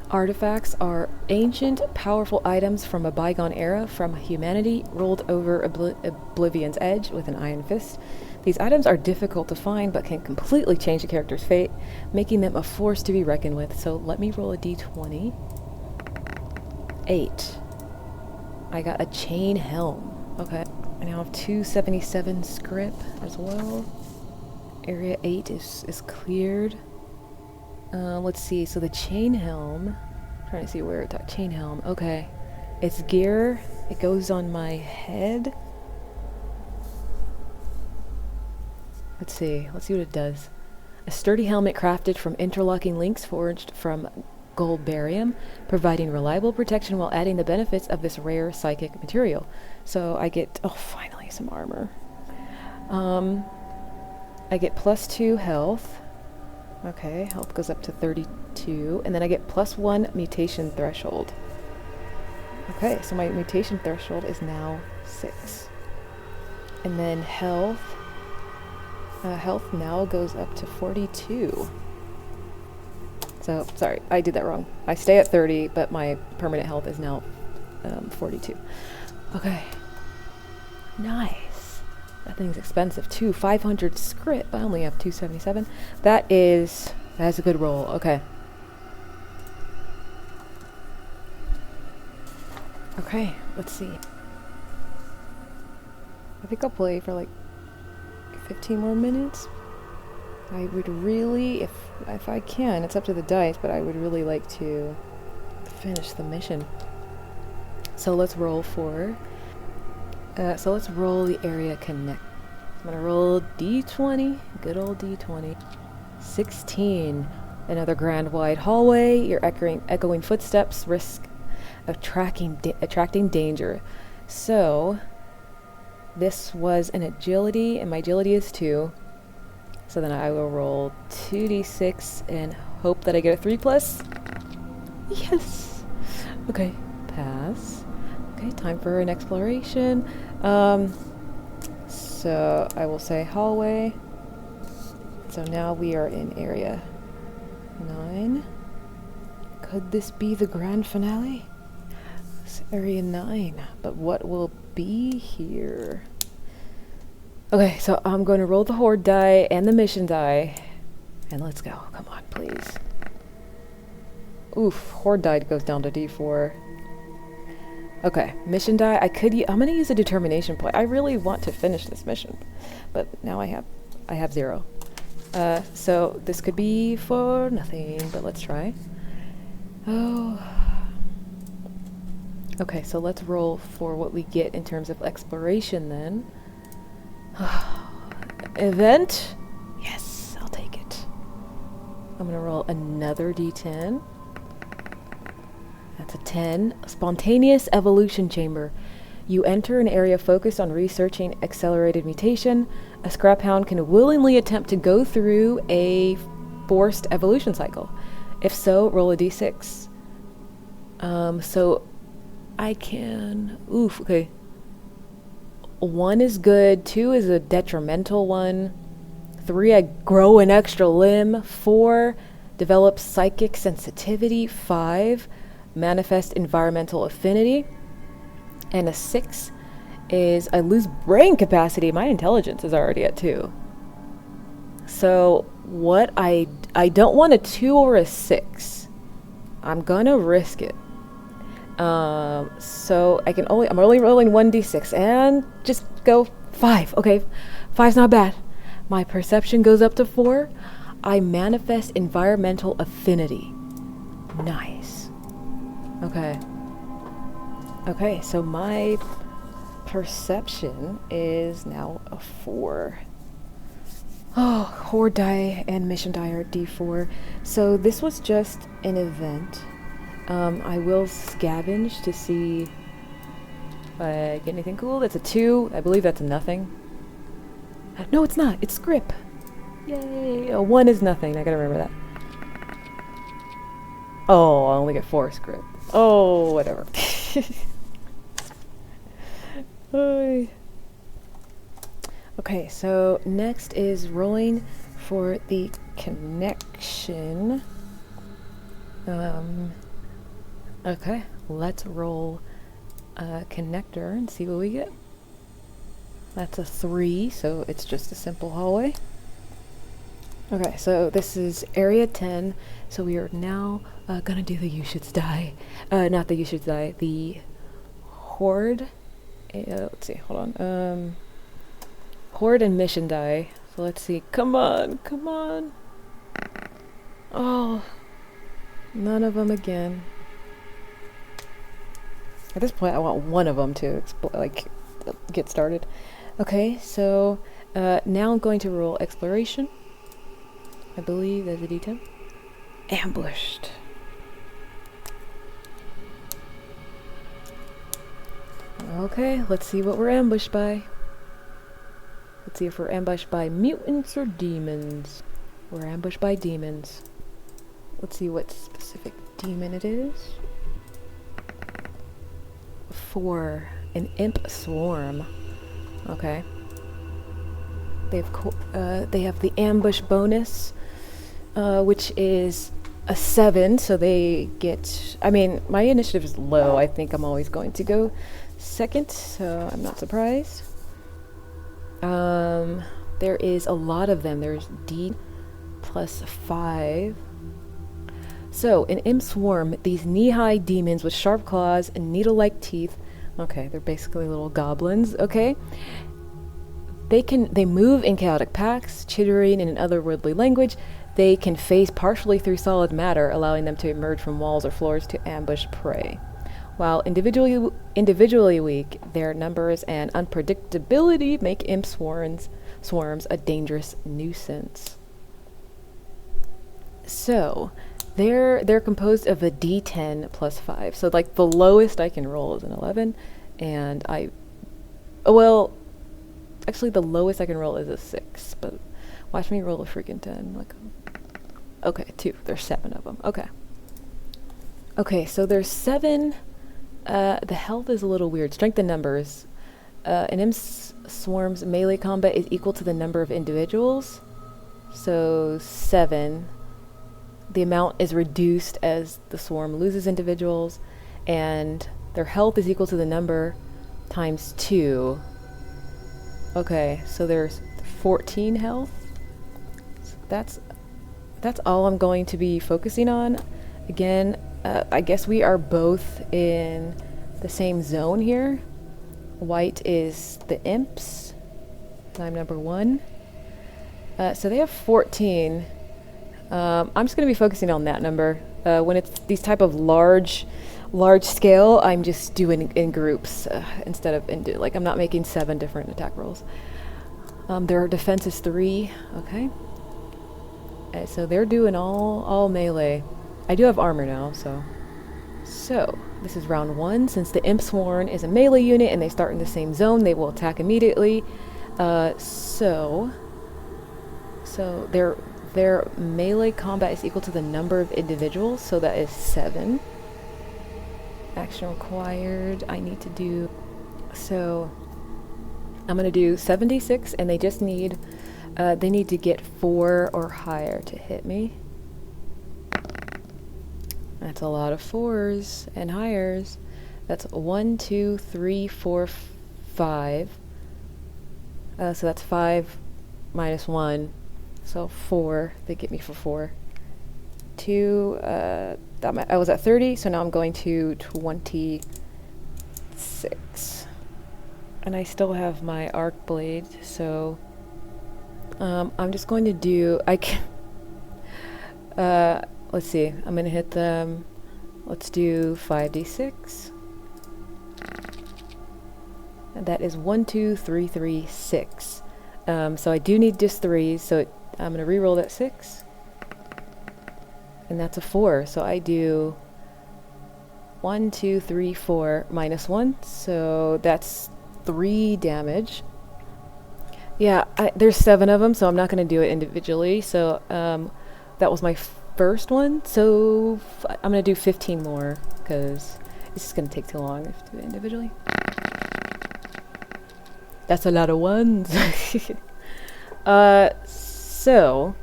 Artifacts are ancient, powerful items from a bygone era from humanity rolled over Oblivion's edge with an iron fist. These items are difficult to find but can completely change a character's fate, making them a force to be reckoned with. So let me roll a d20. 8. I got a chain helm. Okay. I now have 277 script as well. Area 8 is cleared. Let's see. So the chain helm. I'm trying to see where it's at. Chain helm. Okay. It's gear. It goes on my head. Let's see what it does. A sturdy helmet crafted from interlocking links forged from gold barium, providing reliable protection while adding the benefits of this rare psychic material. So I get, oh, finally some armor. I get +2 health. Okay, health goes up to 32, and then I get +1 mutation threshold. Okay, so my mutation threshold is now 6. And then health now goes up to 42. So, sorry, I did that wrong. I stay at 30, but my permanent health is now 42. Okay. Nice. That thing's expensive too. 500 script. I only have 277. That's a good roll. Okay. Okay, let's see. I think I'll play for like 15 more minutes. I would really, if I can, it's up to the dice, but I would really like to finish the mission. So let's roll let's roll the area connect. I'm gonna roll d20, good old d20. 16, another grand wide hallway. Your echoing footsteps risk attracting danger. So this was an agility, and my agility is 2. So then I will roll 2d6 and hope that I get a 3+. Yes! Okay, pass. Okay, time for an exploration. So I will say hallway. So now we are in area 9. Could this be the grand finale? It's area 9, but what will be here? Okay, so I'm going to roll the horde die and the mission die. And let's go. Come on, please. Oof, horde die goes down to D4. Okay, mission die. I'm going to use a determination point. I really want to finish this mission, but now I have 0. So this could be for nothing, but let's try. Oh. Okay, so let's roll for what we get in terms of exploration then. Event? Yes, I'll take it. I'm gonna roll another D10. That's a 10. Spontaneous evolution chamber. You enter an area focused on researching accelerated mutation. A scrap hound can willingly attempt to go through a forced evolution cycle. If so, roll a d6. So I can... Oof, okay. 1 is good, 2 is a detrimental one, 3, I grow an extra limb, 4, develop psychic sensitivity, 5, manifest environmental affinity, and a 6 is I lose brain capacity. My intelligence is already at 2. So what I don't want a 2 or a 6. I'm gonna risk it. So I'm only rolling 1d6 and just go 5. Okay, 5's not bad. My perception goes up to 4. I manifest environmental affinity. Nice. Okay, so my perception is now a 4. Oh, horde die and mission die are d4. So this was just an event. I will scavenge to see if I get anything cool. That's a 2. I believe that's a nothing. No, it's not. It's scrip. Yay. A 1 is nothing. I gotta remember that. Oh, I only get 4 scrip. Oh, whatever. Okay, so next is rolling for the connection. Okay, let's roll a connector and see what we get. That's a 3, so it's just a simple hallway. Okay, so this is area 10, so we are now gonna do the you shoulds die. Not the you shoulds die, the horde. Let's see, hold on. Horde and mission die. So let's see. Come on, come on. Oh, none of them again. At this point, I want one of them to get started. Okay, so now I'm going to roll exploration. I believe there's a D10. Ambushed. Okay, let's see what we're ambushed by. Let's see if we're ambushed by mutants or demons. We're ambushed by demons. Let's see what specific demon it is. 4. An imp swarm. Okay. They have the ambush bonus, which is a 7, so they get... I mean, my initiative is low. I think I'm always going to go second, so I'm not surprised. There is a lot of them. There's D plus 5. So, an imp swarm, these knee-high demons with sharp claws and needle-like teeth. Okay, they're basically little goblins, okay? They move in chaotic packs, chittering in an otherworldly language. They can phase partially through solid matter, allowing them to emerge from walls or floors to ambush prey. While individually weak, their numbers and unpredictability make imp swarms a dangerous nuisance. So, they're composed of a D10 plus 5. So, like, the lowest I can roll is an 11, and actually, the lowest I can roll is a 6, but watch me roll a freaking 10. Okay, 2. There's 7 of them. Okay, so there's 7. The health is a little weird. Strength in numbers. An imp's swarm's melee combat is equal to the number of individuals. So 7. The amount is reduced as the swarm loses individuals, and their health is equal to the number times 2. Okay, so there's 14 health. So that's all I'm going to be focusing on. Again, I guess we are both in the same zone here. White is the imps. I'm number 1. So they have 14. I'm just going to be focusing on that number. When it's these type of large scale, I'm just doing in groups instead of like I'm not making 7 different attack rolls. Their defense is 3. Okay. So they're doing all melee. I do have armor now, so this is round 1. Since the imp sworn is a melee unit and they start in the same zone, they will attack immediately. So their melee combat is equal to the number of individuals, so that is 7. Action required, I need to do, so I'm going to do 76, and they just need, they need to get 4 or higher to hit me. That's a lot of 4s and highers. That's 1, 2, 3, 4, 5. So that's 5 minus 1. So 4, they get me for 4. 2, I was at 30, so now I'm going to 26. And I still have my arc blade, so I'm just going to do, let's see, I'm going to hit them, let's do 5d6. And that is 1, 2, 3, 3, 6. So I do need just 3s, so I'm going to re-roll that 6. And that's a 4, so I do 1, 2, 3, 4 minus 1, so that's 3 damage. Yeah, there's 7 of them, so I'm not going to do it individually, so that was my first one, so I'm going to do 15 more, because it's just going to take too long if to do it individually. That's a lot of ones. So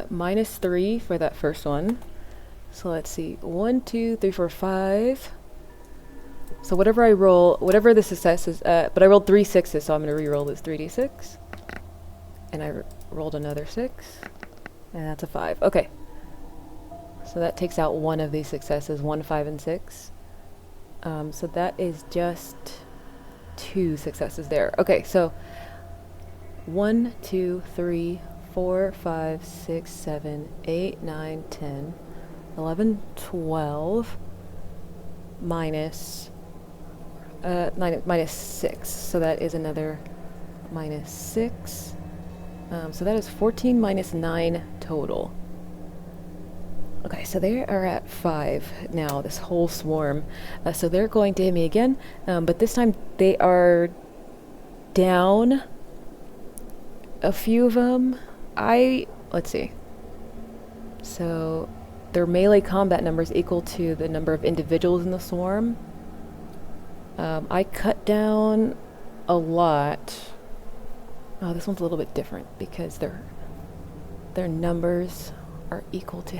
minus 3 for that first one. So let's see, 1, 2, 3, 4, 5. So whatever I roll, whatever the success is, but I rolled 3 6s, so I'm going to re-roll this 3d6. And I rolled another 6, and that's a 5. Okay. So that takes out one of these successes, 1, 5, and 6. So that is just 2 successes there. Okay, so 1, 2, 3, 4, 5, 6, 7, 8, 9, 10, 11, 12, minus 6. So that is another minus 6. So that is 14 minus 9 total. Okay, so they are at 5 now, this whole swarm. So they're going to hit me again, but this time they are down a few of them. Let's see. So their melee combat number is equal to the number of individuals in the swarm. I cut down a lot. Oh, this one's a little bit different because their numbers are equal to,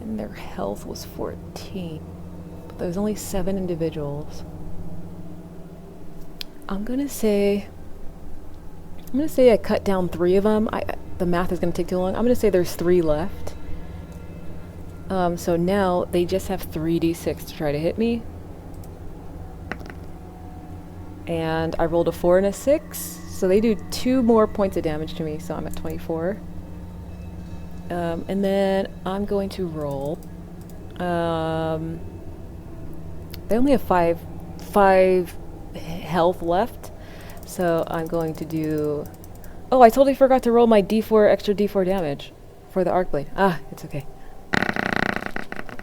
and their health was 14. But there's only 7 individuals. I'm gonna say I cut down 3 of them. The math is gonna take too long. I'm gonna say there's 3 left. So now they just have 3d6 to try to hit me. And I rolled a 4 and a 6, so they do 2 more points of damage to me, so I'm at 24. And then I'm going to roll. They only have 5 health left, so I'm going to do... Oh, I totally forgot to roll my extra d4 damage for the arc blade. Ah, it's okay.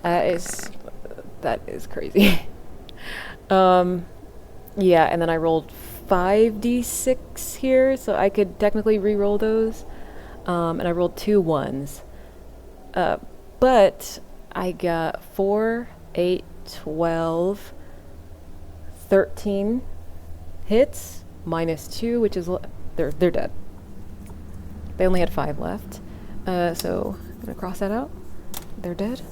That is crazy. Yeah, and then I rolled 5d6 here, so I could technically re-roll those. And I rolled 2 1s. But I got 4, 8, 12, 13, hits, -2, which is they're dead. They only had 5 left. So I'm gonna cross that out. They're dead.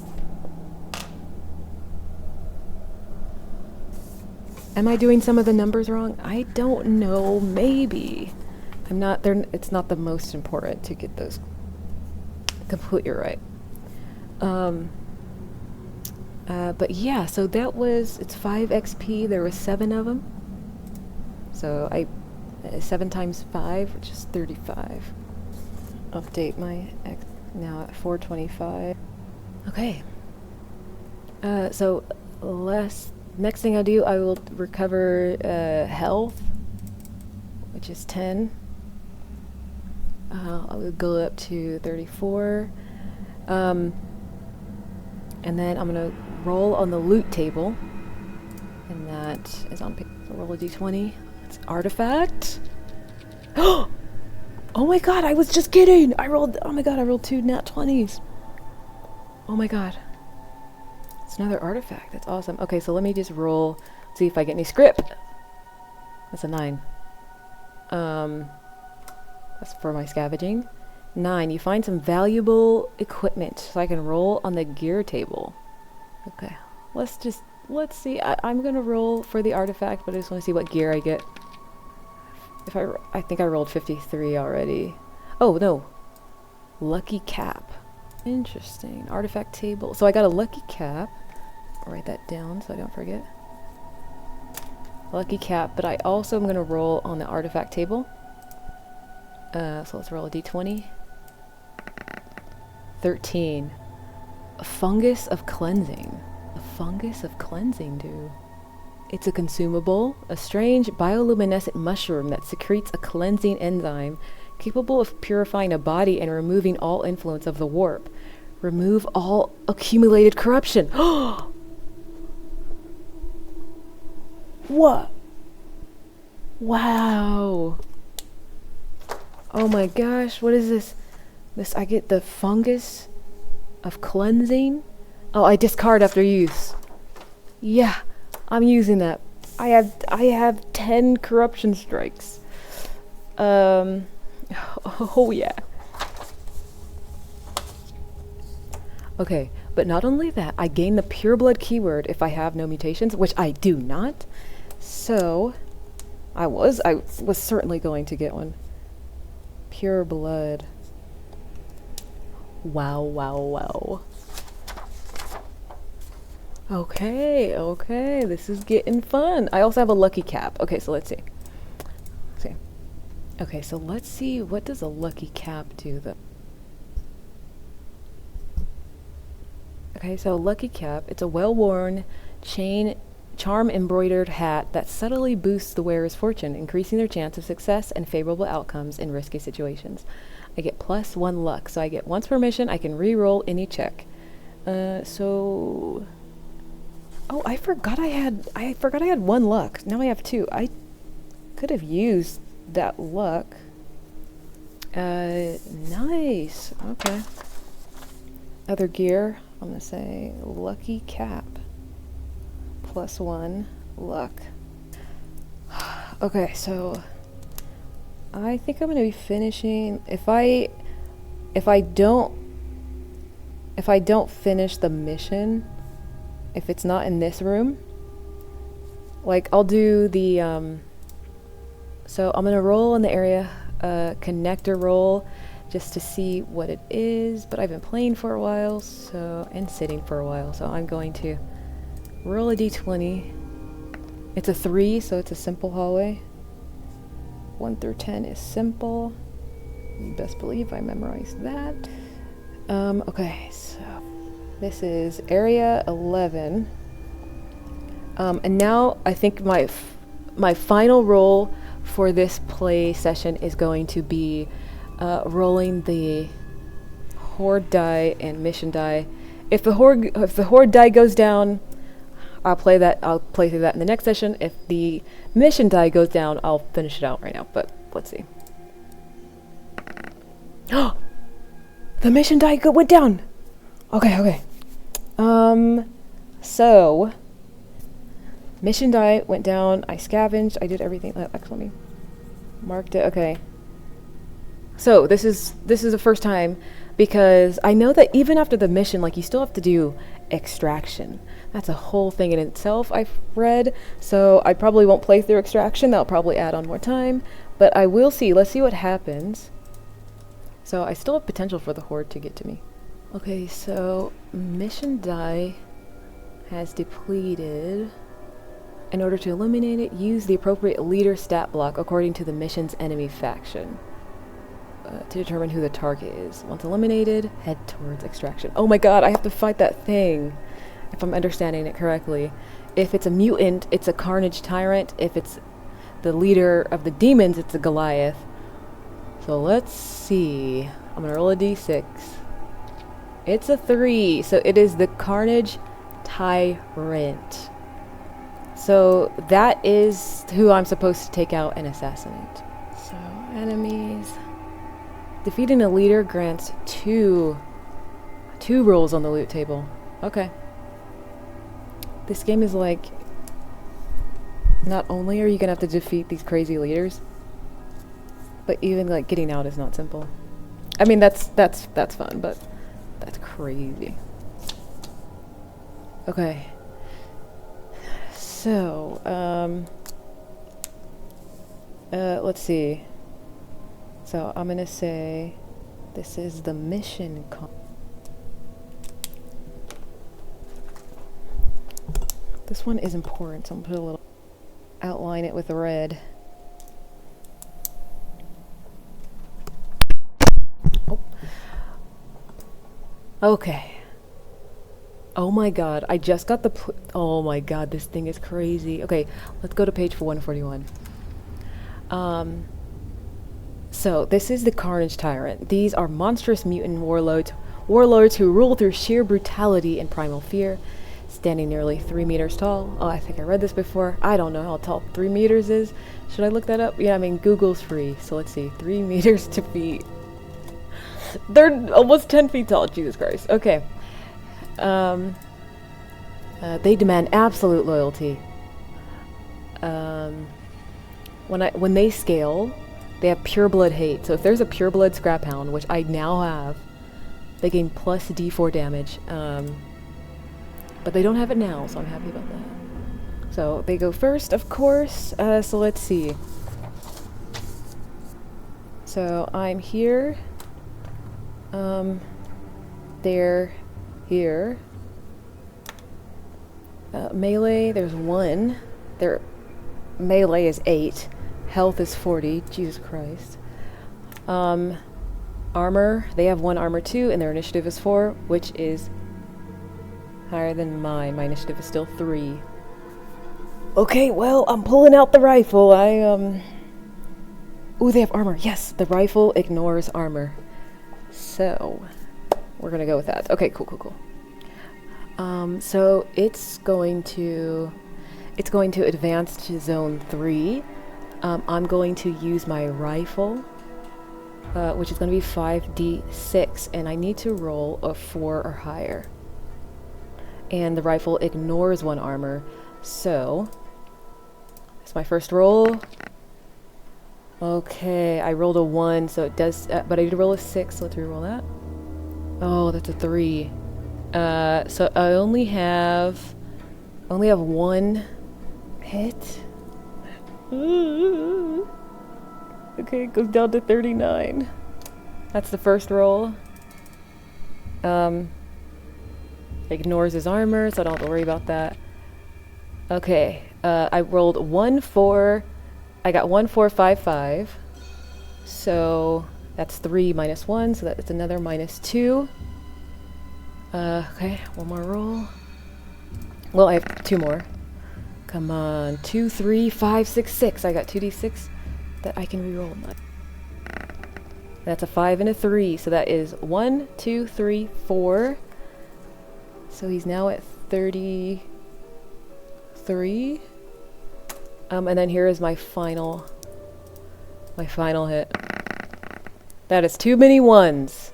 Am I doing some of the numbers wrong? I don't know. Maybe. I'm not. It's not the most important to get those completely right. But yeah. So that was. It's 5 XP. There were 7 of them. So 7 times 5, which is 35. Update my now at 425. Okay. So next thing I do, I will recover health, which is 10. I will go up to 34. And then I'm gonna roll on the loot table, and that is on. So roll a d20. It's artifact. Oh my god! I was just kidding. Oh my god! I rolled 2 nat 20s. Oh my god! It's another artifact. That's awesome. Okay, so let me just roll. See if I get any script. That's a 9. That's for my scavenging. 9. You find some valuable equipment, so I can roll on the gear table. Okay, let's see. I'm gonna roll for the artifact, but I just want to see what gear I get. I think I rolled 53 already. Oh no, lucky cap. Interesting. Artifact table. So I got a lucky cap. I'll write that down so I don't forget. Lucky cap, but I also am gonna roll on the artifact table. So let's roll a d20. 13. A fungus of cleansing. A fungus of cleansing, dude. It's a consumable, a strange bioluminescent mushroom that secretes a cleansing enzyme capable of purifying a body and removing all influence of the warp. Remove all accumulated corruption. What? Wow. Oh my gosh, what is this? I get the fungus of cleansing. Oh, I discard after use. Yeah, I'm using that. I have 10 corruption strikes. Oh yeah. Okay, but not only that, I gain the pureblood keyword if I have no mutations, which I do not. So I was certainly going to get one. Pure blood. Wow, wow, wow. Okay, this is getting fun. I also have a lucky cap. Okay, so let's see. Okay, so let's see, what does a lucky cap do though? Okay, so lucky cap, it's a well-worn charm embroidered hat that subtly boosts the wearer's fortune, increasing their chance of success and favorable outcomes in risky situations. I get +1 luck, so I get once per mission. I can re-roll any check. So oh, I forgot I had 1 luck. Now I have 2. I could have used that luck. Nice. Okay. Other gear. I'm gonna say lucky cap. +1 luck. Okay, so I think I'm gonna be finishing. If I don't finish the mission, if it's not in this room, like I'll do the so I'm gonna roll in the area connector roll just to see what it is, but I've been playing for a while, and sitting for a while, so I'm going to roll a d20. It's a 3, so it's a simple hallway. 1 through 10 is simple. You best believe I memorized that. Okay, so this is area 11. And now I think my final roll for this play session is going to be rolling the horde die and mission die. If the horde die goes down, I'll play through that in the next session. If the mission die goes down, I'll finish it out right now, but let's see. Oh, the mission die went down. Okay. So Mission die went down. I scavenged. I did everything. Actually, let me marked it. Okay. So this is the first time, because I know that even after the mission, like, you still have to do extraction. That's a whole thing in itself, I've read. So I probably won't play through extraction. That'll probably add on more time. But I will see. Let's see what happens. So I still have potential for the horde to get to me. Okay, so mission die has depleted. In order to eliminate it, use the appropriate leader stat block according to the mission's enemy faction to determine who the target is. Once eliminated, head towards extraction. Oh my god, I have to fight that thing, if I'm understanding it correctly. If it's a mutant, it's a Carnage Tyrant. If it's the leader of the demons, it's a Goliath. So let's see. I'm gonna roll a d6. It's a 3, so it is the Carnage Tyrant. So that is who I'm supposed to take out and assassinate. So enemies. Defeating a leader grants two rolls on the loot table. Okay. This game is like, not only are you gonna have to defeat these crazy leaders, but even like getting out is not simple. I mean, that's fun, but that's crazy. Okay. So, let's see. So I'm gonna say this is the mission this one is important, so I'm gonna put a little, outline it with red. Oh. Okay. Oh my god, I just got the oh my god, this thing is crazy. Okay, let's go to page 141. So this is the Carnage Tyrant. These are monstrous mutant warlords who rule through sheer brutality and primal fear, standing nearly 3 meters tall. Oh, I think I read this before. I don't know how tall 3 meters is. Should I look that up? Yeah, I mean, Google's free. So let's see, 3 meters to feet. They're almost 10 feet tall, Jesus Christ. Okay. They demand absolute loyalty. When they scale, they have pure blood hate. So if there's a pure blood scrap hound, which I now have, they gain plus d4 damage. But they don't have it now, so I'm happy about that. So they go first, of course. So let's see. So I'm here. They're here. Melee, there's 1. Their melee is 8. Health is 40. Jesus Christ. Armor, they have 1 armor 2, and their initiative is 4, which is higher than mine. My initiative is still 3. Okay, well, I'm pulling out the rifle. Ooh, they have armor. Yes, the rifle ignores armor. So, we're gonna go with that. Okay, cool. So it's going to advance to zone 3. I'm going to use my rifle, which is going to be 5d6, and I need to roll a 4 or higher. And the rifle ignores 1 armor, so it's my first roll. Okay, I rolled a 1, so it does, but I did roll a 6, so let's reroll that. Oh, that's a 3. So I only have 1 hit. Okay, it goes down to 39. That's the first roll. Ignores his armor, so I don't have to worry about that. Okay, I rolled 1 4. I got 1 4 5 5. So that's 3 minus 1, so that's another minus 2. Okay, 1 more roll. Well, I have 2 more. Come on, 2 3 5 6 6. I got 2d6 that I can reroll. That's a 5 and a 3, so that is 1 2 3 4. So he's now at 33. And then here is my final hit. That is too many 1s.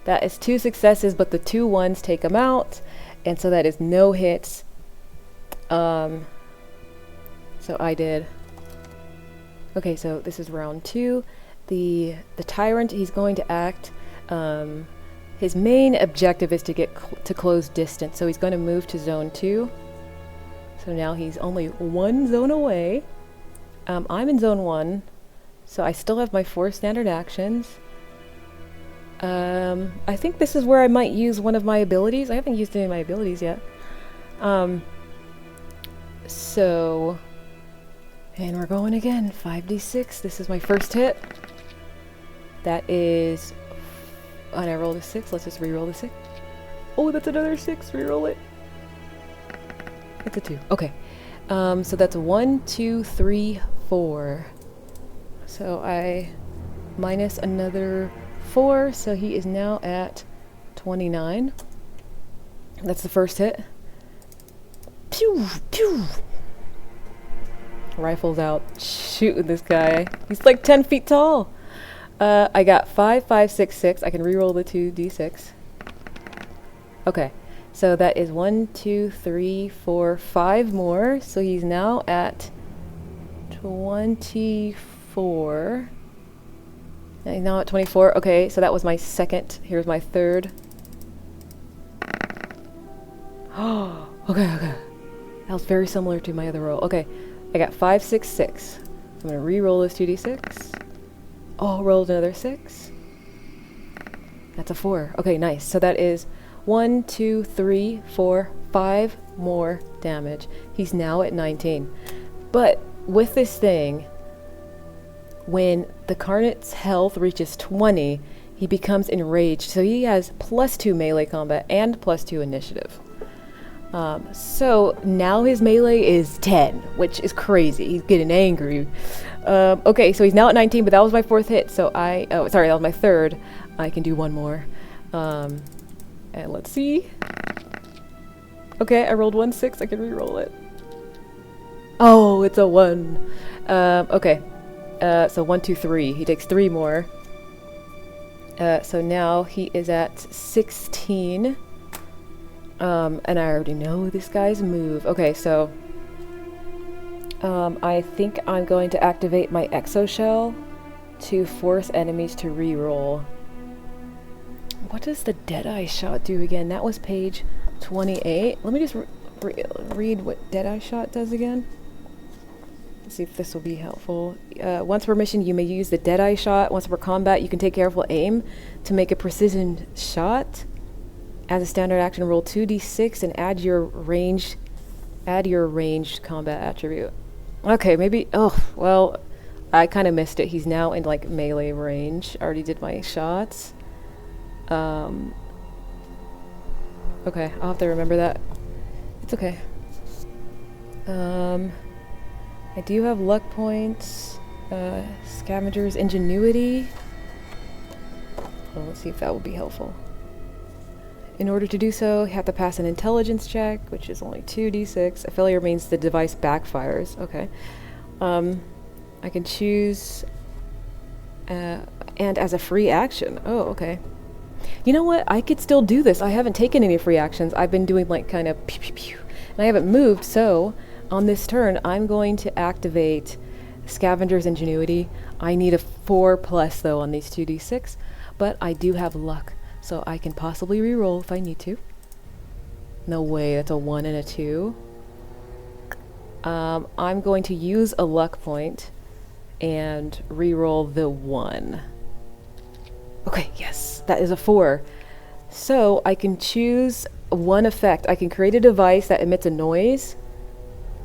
That is 2 successes, but the 2 1s take him out, and so that is no hits. So I did. Okay, so this is round 2. The Tyrant, he's going to act. His main objective is to get to close distance, so he's going to move to zone 2. So now he's only 1 zone away. I'm in zone 1, so I still have my 4 standard actions. I think this is where I might use one of my abilities. I haven't used any of my abilities yet. So, and we're going again. 5d6. This is my first hit. That is, and I rolled a 6. Let's just re-roll the 6. Oh, that's another 6. Re-roll it. It's a 2. Okay. So that's 1, 2, 3, 4. So I minus another 4, so he is now at 29. That's the first hit. Pew! Pew! Rifles out, shooting this guy. He's like 10 feet tall. I got 5, 5, 6, 6. I can re-roll the 2d6. Okay, so that is 1, 2, 3, 4, 5 more. So he's now at 24. And he's now at 24. Okay, so that was my second. Here's my third. Oh, okay. That was very similar to my other roll. Okay, I got 5, 6, 6. I'm gonna re-roll this 2d6. Oh, rolled another 6. That's a 4. Okay, nice. So that is 1, 2, 3, 4, 5 more damage. He's now at 19. But with this thing, when the Carnage's health reaches 20, he becomes enraged. So he has +2 melee combat and +2 initiative. So now his melee is 10, which is crazy. He's getting angry. Okay, so he's now at 19, but that was my 4th hit. So oh, sorry, that was my 3rd. I can do one more. And let's see. Okay, I rolled 1, 6. I can re-roll it. Oh, it's a 1. Okay. So 1, 2, 3. He takes 3 more. So now he is at 16. And I already know this guy's move. Okay, so I think I'm going to activate my Exoshell to force enemies to re-roll. What does the Deadeye Shot do again? That was page 28. Let me just read what Deadeye Shot does again. Let's see if this will be helpful. Once per mission, you may use the Deadeye Shot. Once per combat, you can take careful aim to make a precision shot. As a standard action, roll 2d6 and add your ranged combat attribute. Okay, maybe. Oh, well, I kind of missed it. He's now in like melee range. I already did my shots. Okay, I'll have to remember that. It's okay. I do have luck points. Scavenger's Ingenuity. Well, let's see if that will be helpful. In order to do so, you have to pass an intelligence check, which is only 2d6. A failure means the device backfires. Okay. I can choose... and as a free action. Oh, okay. You know what? I could still do this. I haven't taken any free actions. I've been doing like kind of pew pew pew. And I haven't moved, so on this turn, I'm going to activate Scavenger's Ingenuity. I need a 4+ though on these 2d6, but I do have luck. So I can possibly re-roll if I need to. No way, that's a 1 and a 2. I'm going to use a luck point and re-roll the 1. Okay, yes, that is a 4. So I can choose one effect. I can create a device that emits a noise.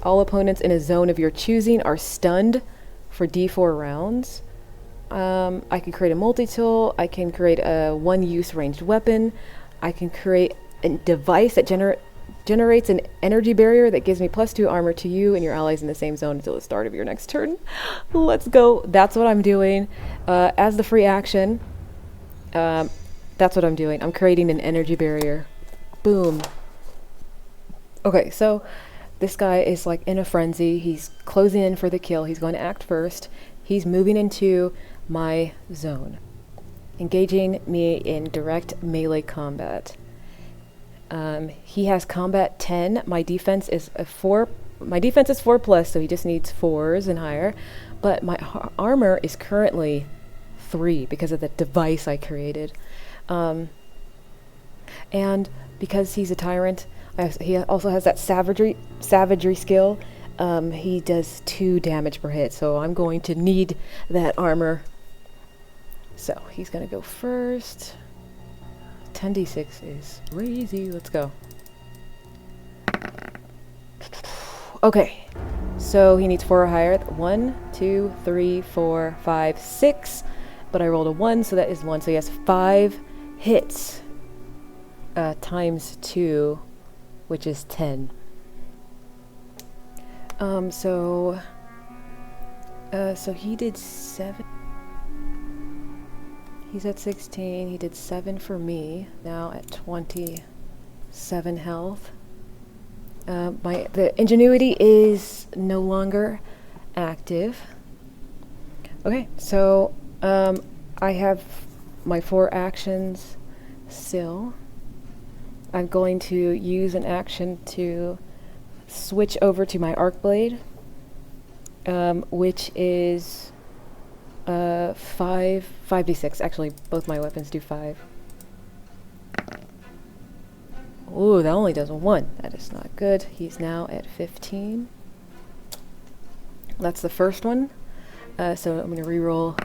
All opponents in a zone of your choosing are stunned for d4 rounds. I can create a multi-tool. I can create a one-use ranged weapon. I can create a device that generates an energy barrier that gives me +2 armor to you and your allies in the same zone until the start of your next turn. Let's go. That's what I'm doing. As the free action, that's what I'm doing. I'm creating an energy barrier. Boom. Okay, so this guy is like in a frenzy. He's closing in for the kill. He's going to act first. He's moving into my zone, engaging me in direct melee combat. He has combat 10. My defense is a 4 my defense is 4+, so he just needs 4s and higher. But my armor is currently 3 because of the device I created. And because he's a tyrant, he also has that savagery skill. He does 2 damage per hit, so I'm going to need that armor. So he's gonna go first. 10d6 is crazy. Let's go. Okay, so he needs 4 or higher. 1, 2, 3, 4, 5, 6. But I rolled a 1, so that is 1. So he has 5 hits times 2, which is 10. So he did 7. He's at 16. He did 7 for me. Now at 27 health. The Ingenuity is no longer active. Okay, so I have my 4 actions still. I'm going to use an action to switch over to my arc blade, which is 5d6. Actually, both my weapons do 5. Ooh, that only does a 1. That is not good. He's now at 15. That's the first one. So I'm going to reroll.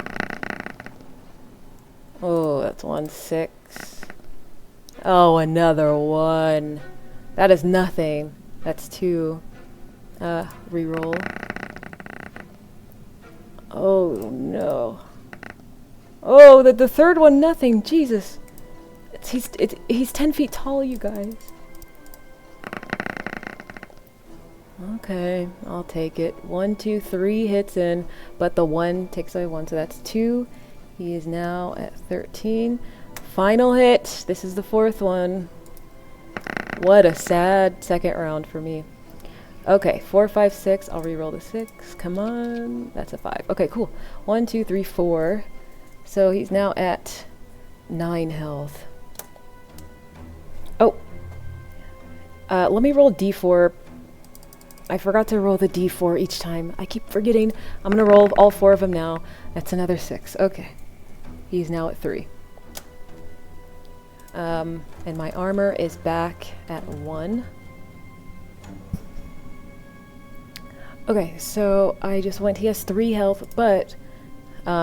Oh, that's 1, 6. Oh, another 1. That is nothing. That's 2. Reroll. Oh, no. Oh, the third one, nothing. Jesus. He's 10 feet tall, you guys. Okay, I'll take it. 1, 2, 3 hits in, but the 1 takes away 1, so that's 2. He is now at 13. Final hit. This is the 4th one. What a sad second round for me. Okay, 4, 5, 6. I'll reroll the 6. Come on. That's a 5. Okay, cool. 1, 2, 3, 4. So he's now at 9 health. Oh. Let me roll d4. I forgot to roll the d4 each time. I keep forgetting. I'm going to roll all 4 of them now. That's another 6. Okay. He's now at 3. And my armor is back at 1. Okay, so I just went, he has 3 health, but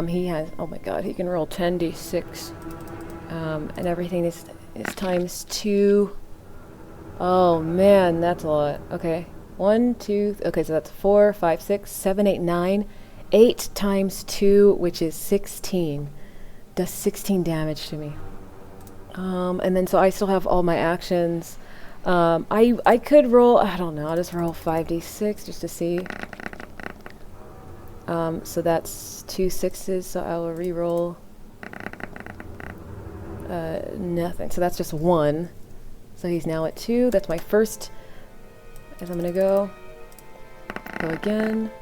he has, oh my god, he can roll 10d6. And everything is times 2. Oh man, that's a lot. Okay, 1, 2, okay, so that's 4, 5, 6, 7, 8, 9. 8 times 2, which is 16. Does 16 damage to me. And then so I still have all my actions. I could roll, I don't know, I'll just roll 5d6 just to see. So that's 2 6s, so I will re-roll nothing. So that's just 1. So he's now at 2. That's my first. As I'm gonna go again.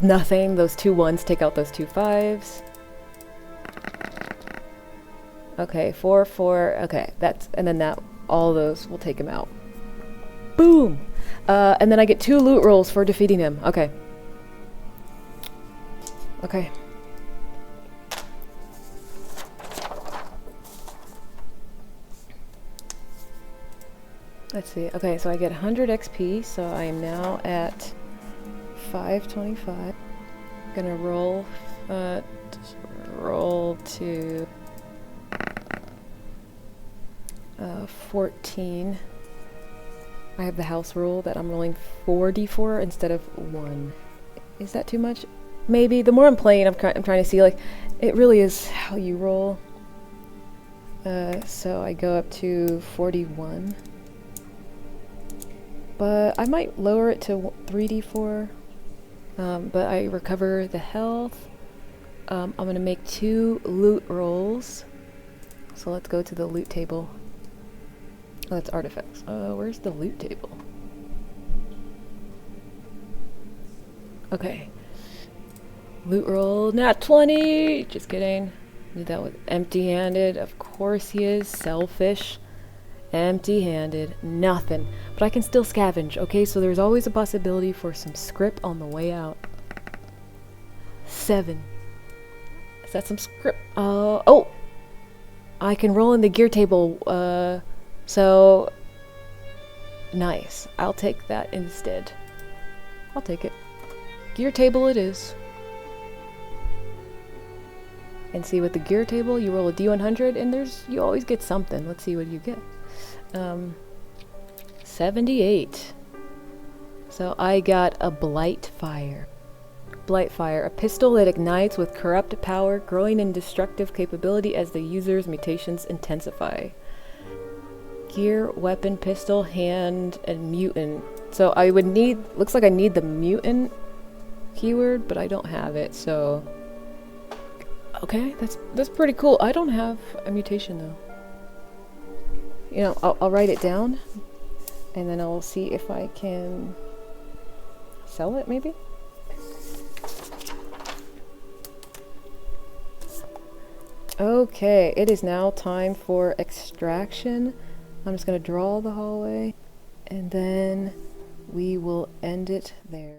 Nothing. Those 2 1s take out those 2 5s. Okay, 4, 4. Okay, that's, and then that, all those will take him out. Boom! And then I get 2 loot rolls for defeating him. Okay. Okay. Let's see. Okay, so I get 100 XP, so I am now at 525. Gonna roll, roll to 14. I have the house rule that I'm rolling 4d4 instead of 1. Is that too much? Maybe. The more I'm playing, I'm trying to see, like, it really is how you roll. So I go up to 41. But I might lower it to 3d4. But I recover the health. I'm going to make 2 loot rolls. So let's go to the loot table. Oh, that's artifacts. Where's the loot table? Okay. Loot roll, nat 20! Just kidding. Did that with empty-handed. Of course he is. Selfish. Empty-handed. Nothing. But I can still scavenge, okay? So there's always a possibility for some script on the way out. 7. Is that some script? Oh! I can roll in the gear table, so... Nice. I'll take that instead. I'll take it. Gear table it is. And see, with the gear table, you roll a D100, and you always get something. Let's see what you get. 78. So I got a Blight Fire. Blight Fire, a pistol that ignites with corrupt power, growing in destructive capability as the user's mutations intensify. Gear, weapon, pistol, hand, and mutant. So I would need, looks like I need the mutant keyword, but I don't have it, so... Okay, that's pretty cool. I don't have a mutation though. You know, I'll write it down, and then I'll see if I can sell it, maybe? Okay, it is now time for extraction. I'm just going to draw the hallway, and then we will end it there.